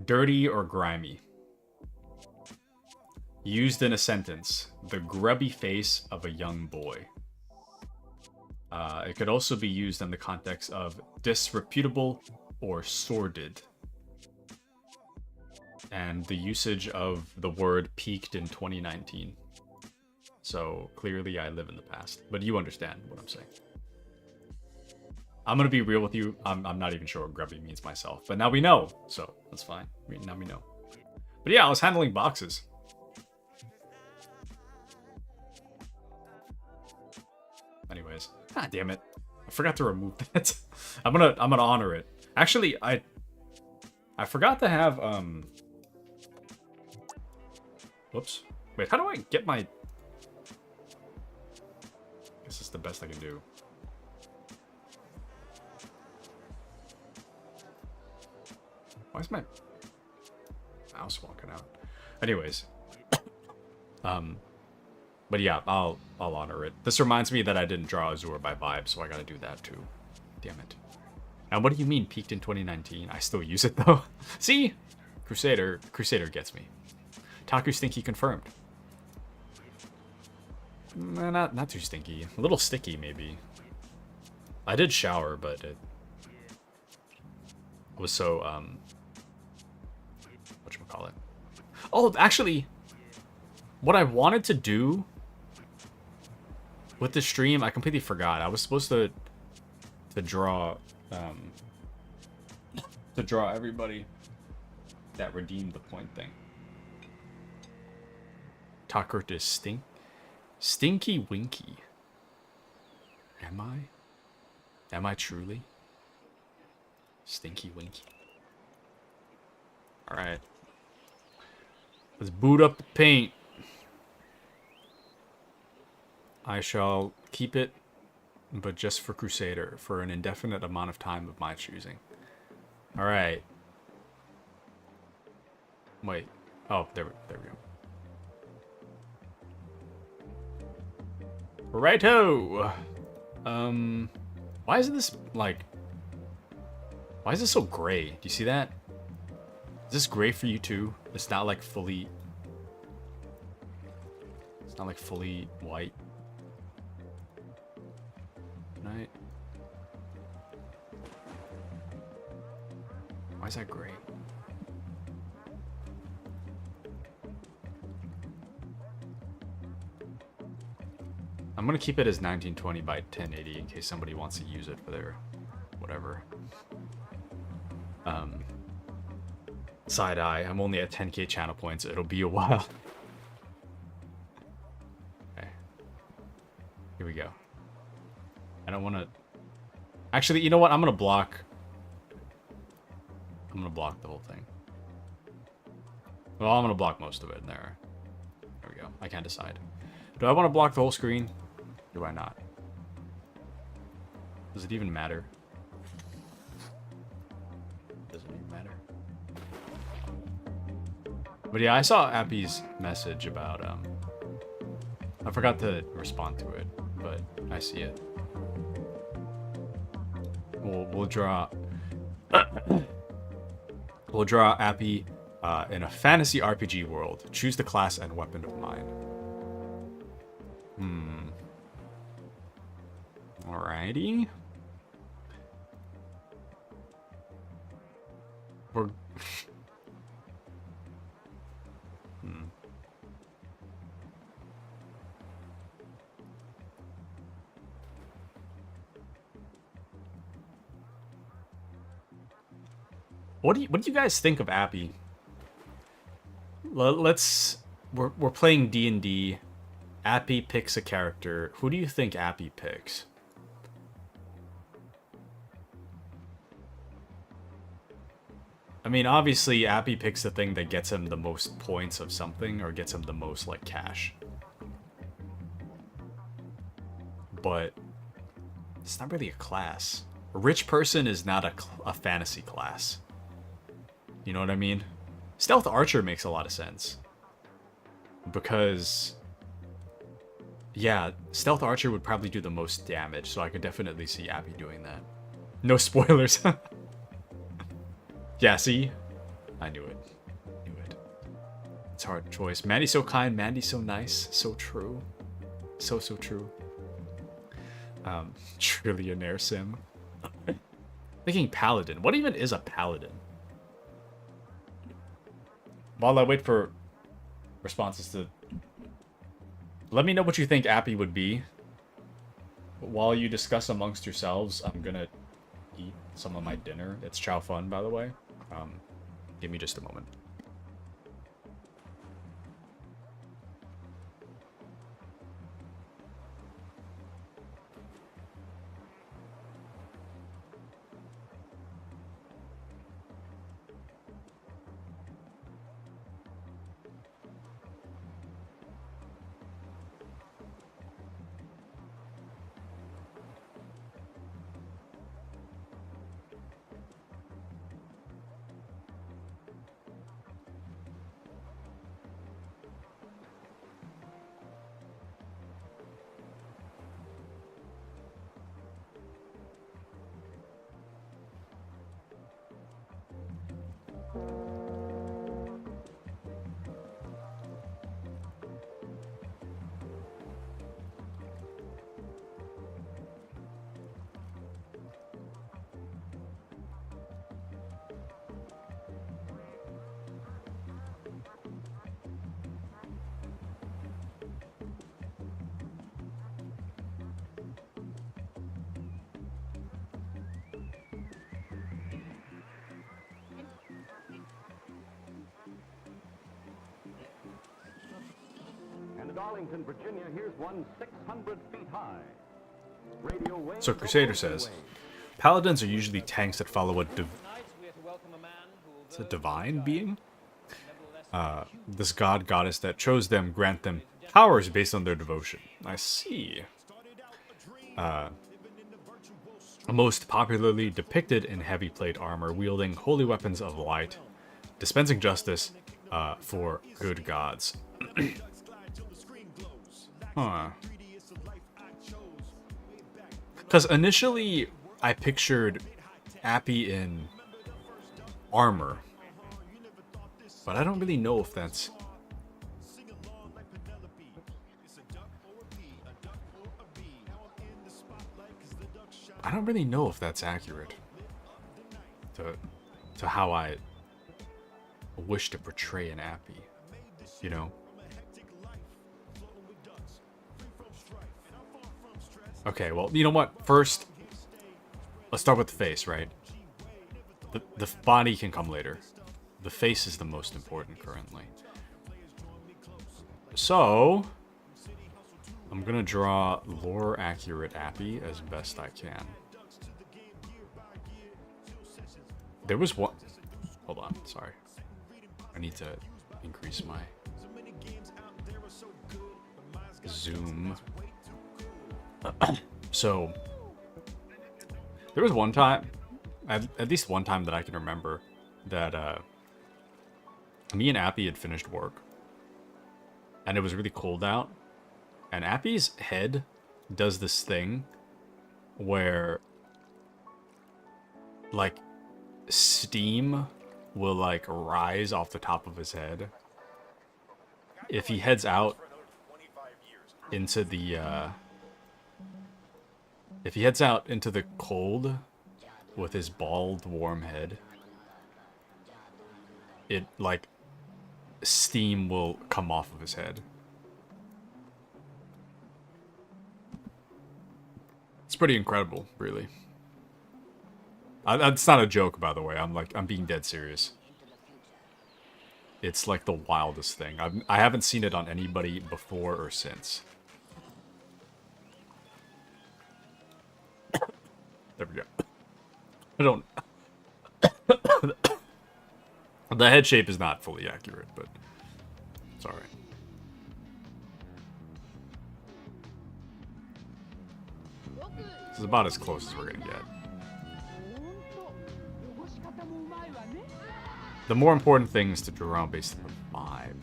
Dirty or grimy. Used in a sentence, the grubby face of a young boy. It could also be used in the context of disreputable or sordid. And the usage of the word peaked in 2019. So clearly I live in the past, but you understand what I'm saying. I'm gonna be real with you. I'm not even sure what grubby means myself, but now we know, so that's fine. Now we know. But yeah, I was handling boxes. Anyways, god damn it, I forgot to remove that. I'm gonna honor it. Actually, I forgot to have Whoops. Wait, how do I get my? I guess it's the best I can do. Why is my mouse walking out? Anyways, but yeah, I'll honor it. This reminds me that I didn't draw Azure by Vibe, so I gotta do that too. Damn it. And what do you mean peaked in 2019? I still use it though. See, Crusader gets me. Taku Stinky confirmed. Not too stinky. A little sticky maybe. I did shower, but it was so whatchamacallit. Oh, actually, what I wanted to do with the stream, I completely forgot. I was supposed to draw everybody that redeemed the point thing. Taku to Stinky Winky. Am I? Am I truly? Stinky Winky. Alright. Let's boot up the paint. I shall keep it, but just for Crusader, for an indefinite amount of time of my choosing. Alright. Wait. Oh, there we go. Righto! Why is this, like... Why is this so gray? Do you see that? Is this gray for you too? It's not like fully... It's not like fully white. Right? Why is that gray? I'm gonna keep it as 1920 by 1080 in case somebody wants to use it for their whatever. Side eye. I'm only at 10k channel points. It'll be a while. Okay. Here we go. I don't want to... Actually, you know what? I'm going to block... I'm going to block the whole thing. Well, I'm going to block most of it. There we go. I can't decide. Do I want to block the whole screen? Do I not? Does it even matter? Doesn't even matter. But yeah, I saw Appy's message about, I forgot to respond to it, but I see it. We'll draw... We'll draw Appy in a fantasy RPG world. Choose the class and weapon of mine. Alrighty. We're... What do you guys think of Appy? We're playing D&D. Appy picks a character. Who do you think Appy picks? I mean, obviously, Appy picks the thing that gets him the most points of something, or gets him the most, like, cash. But it's not really a class. A rich person is not a fantasy class. You know what I mean? Stealth Archer makes a lot of sense. Because... yeah, Stealth Archer would probably do the most damage, so I could definitely see Appy doing that. No spoilers. Yeah, see? I knew it. Knew it. It's a hard choice. Mandy's so kind, Mandy's so nice. So true. So true. Trillionaire sim. Thinking paladin. What even is a paladin? While I wait for responses to... let me know what you think Appy would be. While you discuss amongst yourselves, I'm gonna eat some of my dinner. It's chow fun, by the way. Give me just a moment. Arlington, Virginia, here's one 600 feet high. Radio waves So Crusader says, paladins are usually tanks that follow a divine being? This god, goddess that chose them grant them powers based on their devotion. I see. Most popularly depicted in heavy plate armor, wielding holy weapons of light, dispensing justice for good gods. Huh. Because initially, I pictured Appy in armor. But I don't really know if that's... I don't really know if that's accurate to how I wish to portray an Appy, you know? Okay, well, you know what? First, let's start with the face, right? The body can come later. The face is the most important currently. So, I'm gonna draw lore accurate Appy as best I can. There was one. Hold on, sorry. I need to increase my zoom. So there was one time, at least one time that I can remember, that me and Appy had finished work, and it was really cold out, and Appy's head does this thing where, like, steam will, like, rise off the top of his head if he heads out into the, if he heads out into the cold with his bald, warm head, it, like, steam will come off of his head. It's pretty incredible, really. It's not a joke, by the way. I'm being dead serious. It's like the wildest thing. I haven't seen it on anybody before or since. There we go. I don't... The head shape is not fully accurate, but... Sorry. This is about as close as we're gonna get. The more important thing is to draw based on the vibe,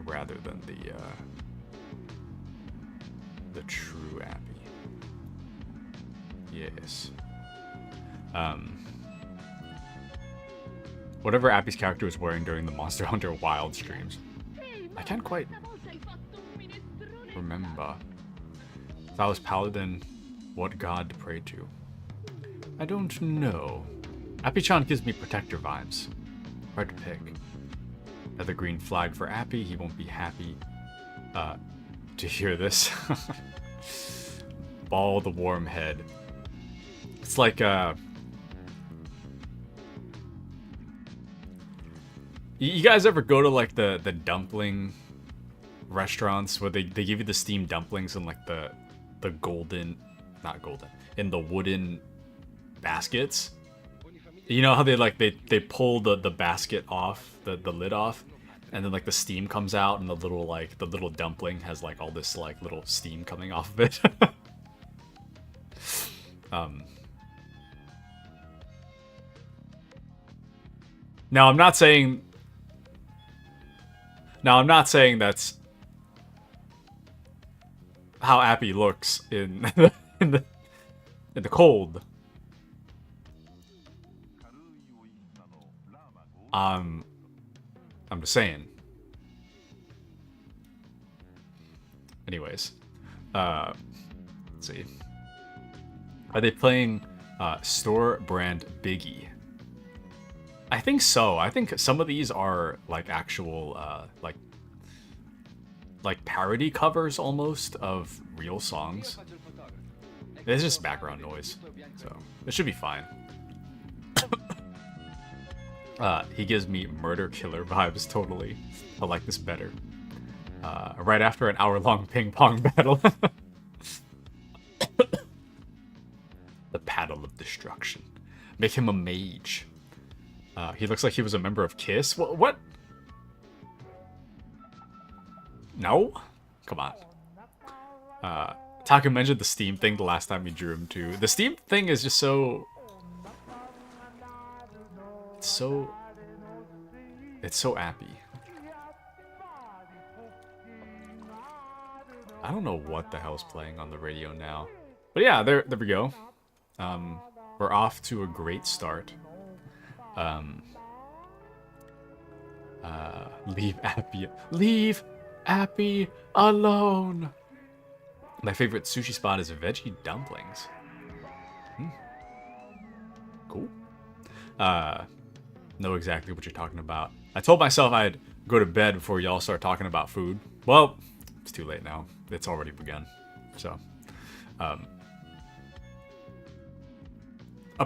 rather than the true Appy. Yes. Whatever Appy's character was wearing during the Monster Hunter Wild streams. I can't quite remember. If I was Paladin, what god to pray to? I don't know. Appy-chan gives me protector vibes. Hard to pick. Another green flag for Appy. He won't be happy to hear this. Ball the warm head. It's like you guys ever go to like the dumpling restaurants where they give you the steamed dumplings in like the golden, not golden, in the wooden baskets? You know how they pull the basket off, the lid off, and then like the steam comes out, and the little dumpling has like all this like little steam coming off of it. Now I'm not saying that's how Appy looks in in the cold. I'm just saying. Anyways, let's see. Are they playing store brand Biggie? I think so. I think some of these are like actual like parody covers almost of real songs. It's just background noise, so it should be fine. He gives me murder killer vibes, totally. I like this better. Right after an hour-long ping-pong battle. The paddle of destruction. Make him a mage. He looks like he was a member of Kiss. What? No? Come on. Taku mentioned the Steam thing the last time we drew him too. The Steam thing is just so... It's so Appy. I don't know what the hell's playing on the radio now. But yeah, there we go. We're off to a great start. Leave Appy alone. My favorite sushi spot is veggie dumplings. Cool. Know exactly what you're talking about. I told myself I'd go to bed before y'all start talking about food. Well, it's too late now. It's already begun. So, a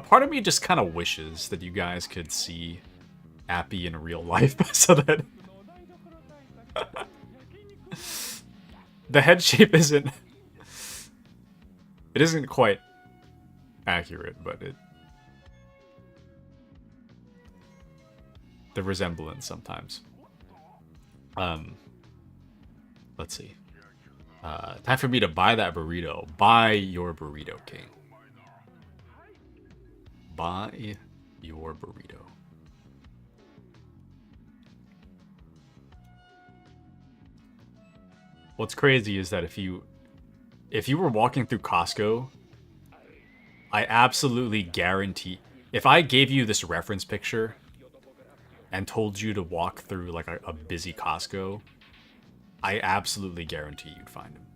part of me just kind of wishes that you guys could see Appy in real life so that the head shape isn't... It isn't quite accurate, but it... The resemblance sometimes. Let's see. Time for me to buy that burrito. Buy your burrito, King. Buy your burrito. What's crazy is that if you were walking through Costco, I absolutely guarantee, if I gave you this reference picture and told you to walk through like a busy Costco, I absolutely guarantee you'd find him.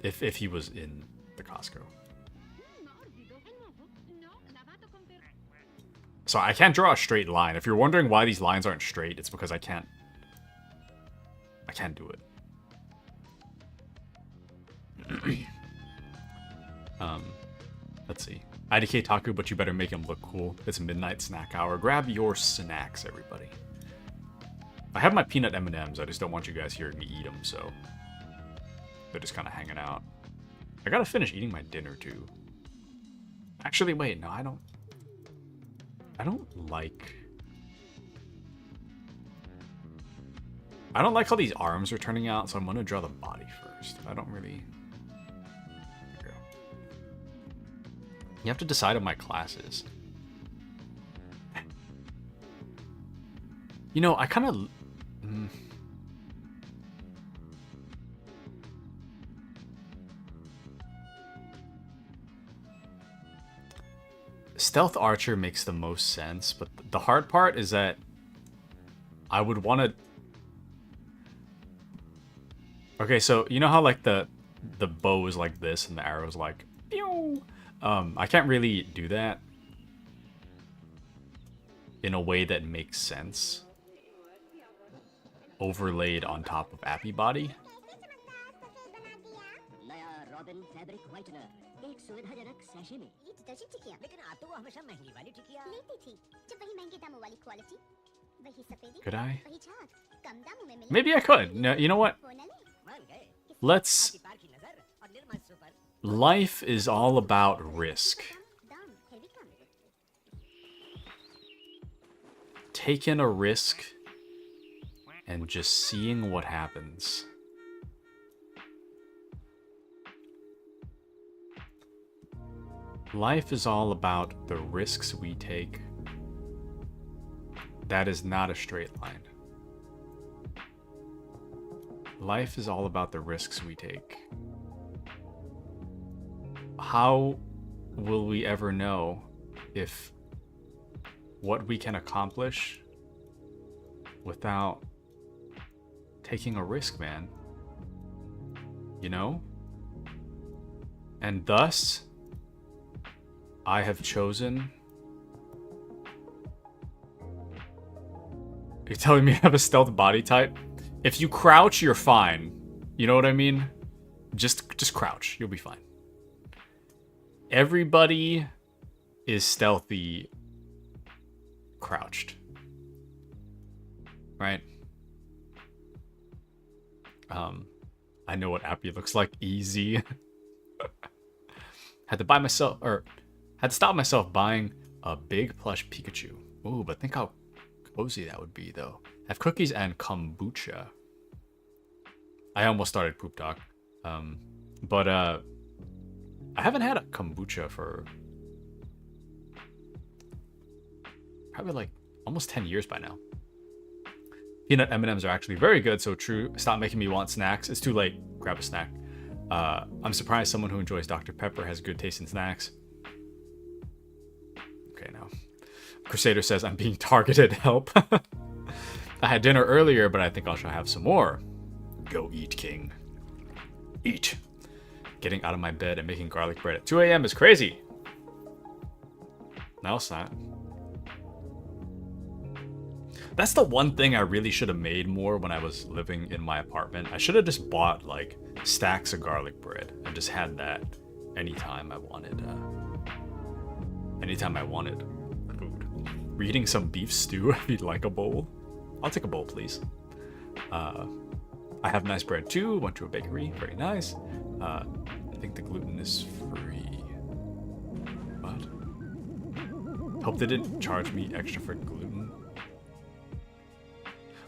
If he was in the Costco. So I can't draw a straight line. If you're wondering why these lines aren't straight, it's because I can't do it. Let's see. IDK Taku, but you better make him look cool. It's midnight snack hour. Grab your snacks, everybody. I have my peanut M&Ms. I just don't want you guys hearing me eat them, so they're just kind of hanging out. I gotta finish eating my dinner too. Actually, wait, no, I don't like how these arms are turning out, so I'm gonna draw the body first. I don't really... There we go. You have to decide on my classes. You know, I kind of... Stealth Archer makes the most sense, but the hard part is that I would want to... Okay, so you know how like the bow is like this and the arrow is like... Pew! I can't really do that in a way that makes sense. Overlaid on top of Appy Body. Could I? Maybe I could. No, you know what? Let's... Life is all about risk. Taking a risk and just seeing what happens. Life is all about the risks we take. That is not a straight line. Life is all about the risks we take. How will we ever know if what we can accomplish without taking a risk, man? You know? And thus, I have chosen... You're telling me I have a stealth body type? If you crouch, you're fine. You know what I mean? Just crouch. You'll be fine. Everybody is stealthy crouched. Right? I know what Appy looks like. Easy. Had to stop myself buying a big plush Pikachu. Ooh, but think how cozy that would be, though. I have cookies and kombucha. I almost started Poop Talk. But I haven't had a kombucha for probably like almost 10 years by now. Peanut M&Ms are actually very good, so true. Stop making me want snacks. It's too late. Grab a snack. I'm surprised someone who enjoys Dr. Pepper has good taste in snacks. Okay, now. Crusader says, I'm being targeted. Help. I had dinner earlier, but I think I shall have some more. Go eat, King. Eat. Getting out of my bed and making garlic bread at 2 a.m. is crazy. No, it's not. That's the one thing I really should have made more when I was living in my apartment. I should have just bought like stacks of garlic bread and just had that anytime I wanted. Anytime I wanted food. We're eating some beef stew if you'd like a bowl. I'll take a bowl, please. I have nice bread too. Went to a bakery. Very nice. I think the gluten is free. What? Hope they didn't charge me extra for gluten.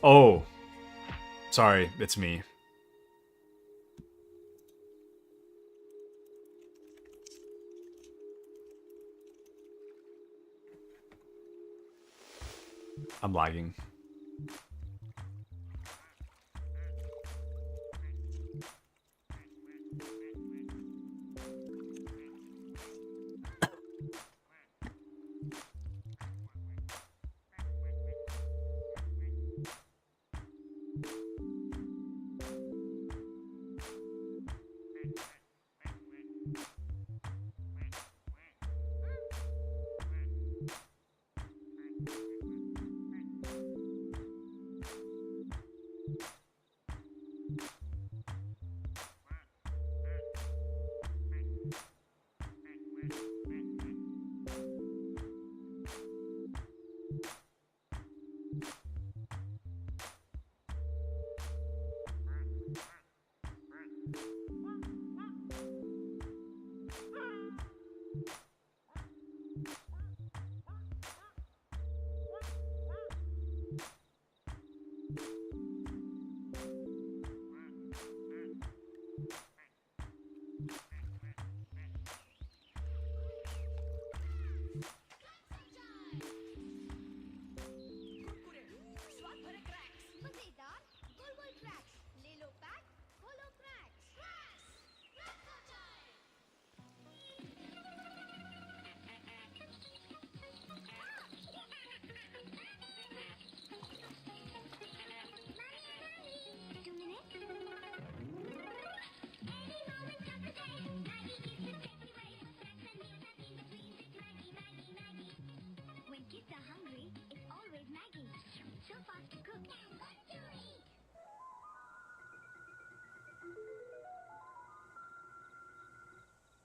Oh, sorry, it's me. I'm lagging.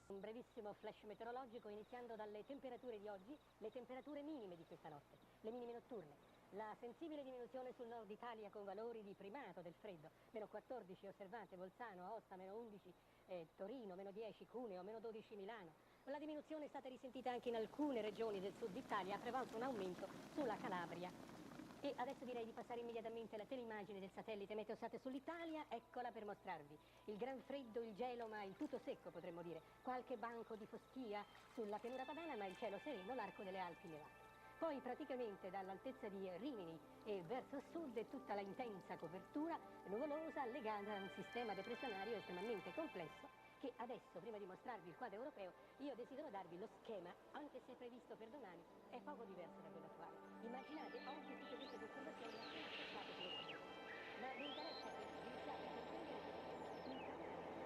Un brevissimo flash meteorologico iniziando dalle temperature di oggi, le temperature minime di questa notte, le minime notturne. La sensibile diminuzione sul nord Italia con valori di primato del freddo, meno 14 osservate Bolzano, Aosta, meno 11 Torino, meno 10 Cuneo, meno 12 Milano. La diminuzione è stata risentita anche in alcune regioni del sud Italia, a prevalso un aumento sulla Calabria. E adesso direi di passare immediatamente alla teleimmagine del satellite Meteosat sull'Italia, eccola per mostrarvi. Il gran freddo, il gelo, ma il tutto secco potremmo dire. Qualche banco di foschia sulla pianura padana, ma il cielo sereno, l'arco delle Alpi nevate. Poi praticamente dall'altezza di Rimini e verso sud è tutta la intensa copertura nuvolosa legata a un sistema depressionario estremamente complesso che adesso, prima di mostrarvi il quadro europeo, io desidero darvi lo schema, anche se previsto per domani, è poco diverso da quello attuale. Immaginate oggi tutte queste osservazioni appena spostate sullo schermo. Ma mi interessa che iniziate a comprendere che in camera dalla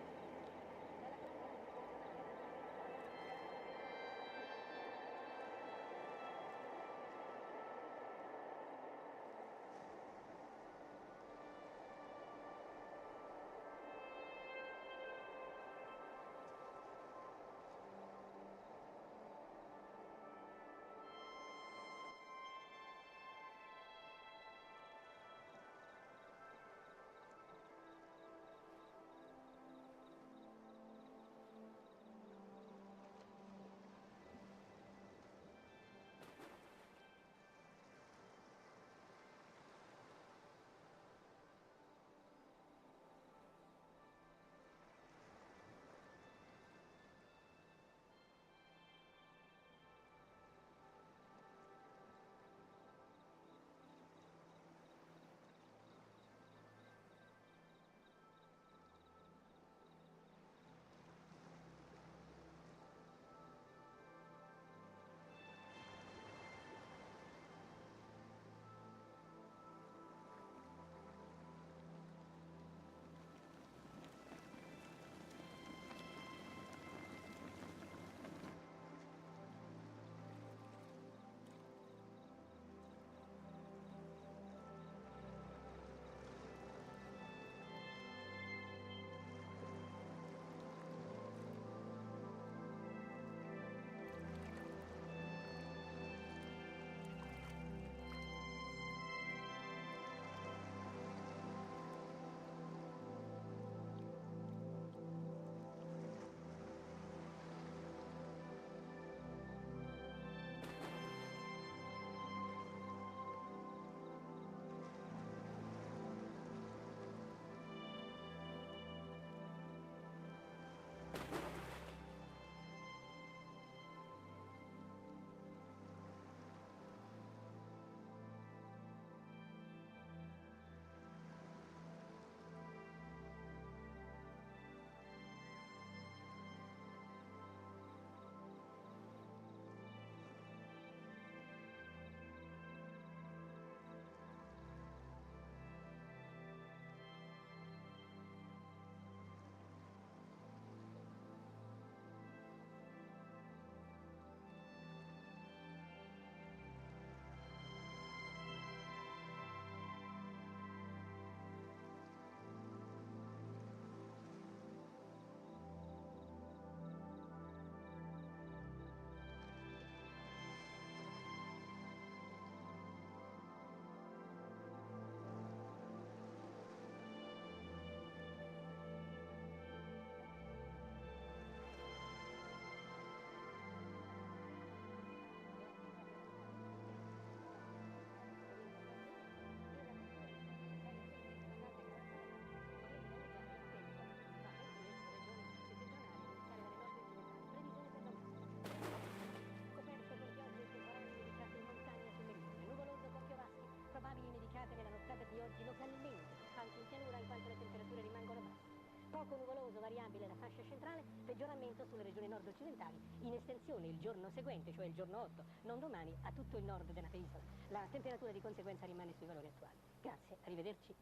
quanto le temperature rimangono basse. Poco nuvoloso, variabile la fascia centrale, peggioramento sulle regioni nord-occidentali, in estensione il giorno seguente, cioè il giorno 8, non domani, a tutto il nord della penisola. La temperatura di conseguenza rimane sui valori attuali. Grazie, arrivederci.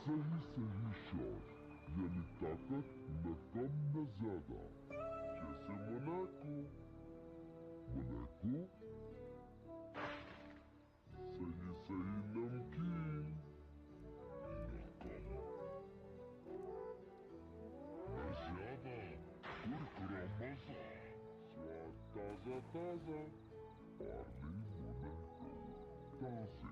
सही सही shot यानी ताकत न कम न ज्यादा जैसे Monaco Monaco सही सही नमकीन न कम न ज्यादा कुरकुरा मजा स्वाद ताजा ताजा पार्ले मोनाको ताजा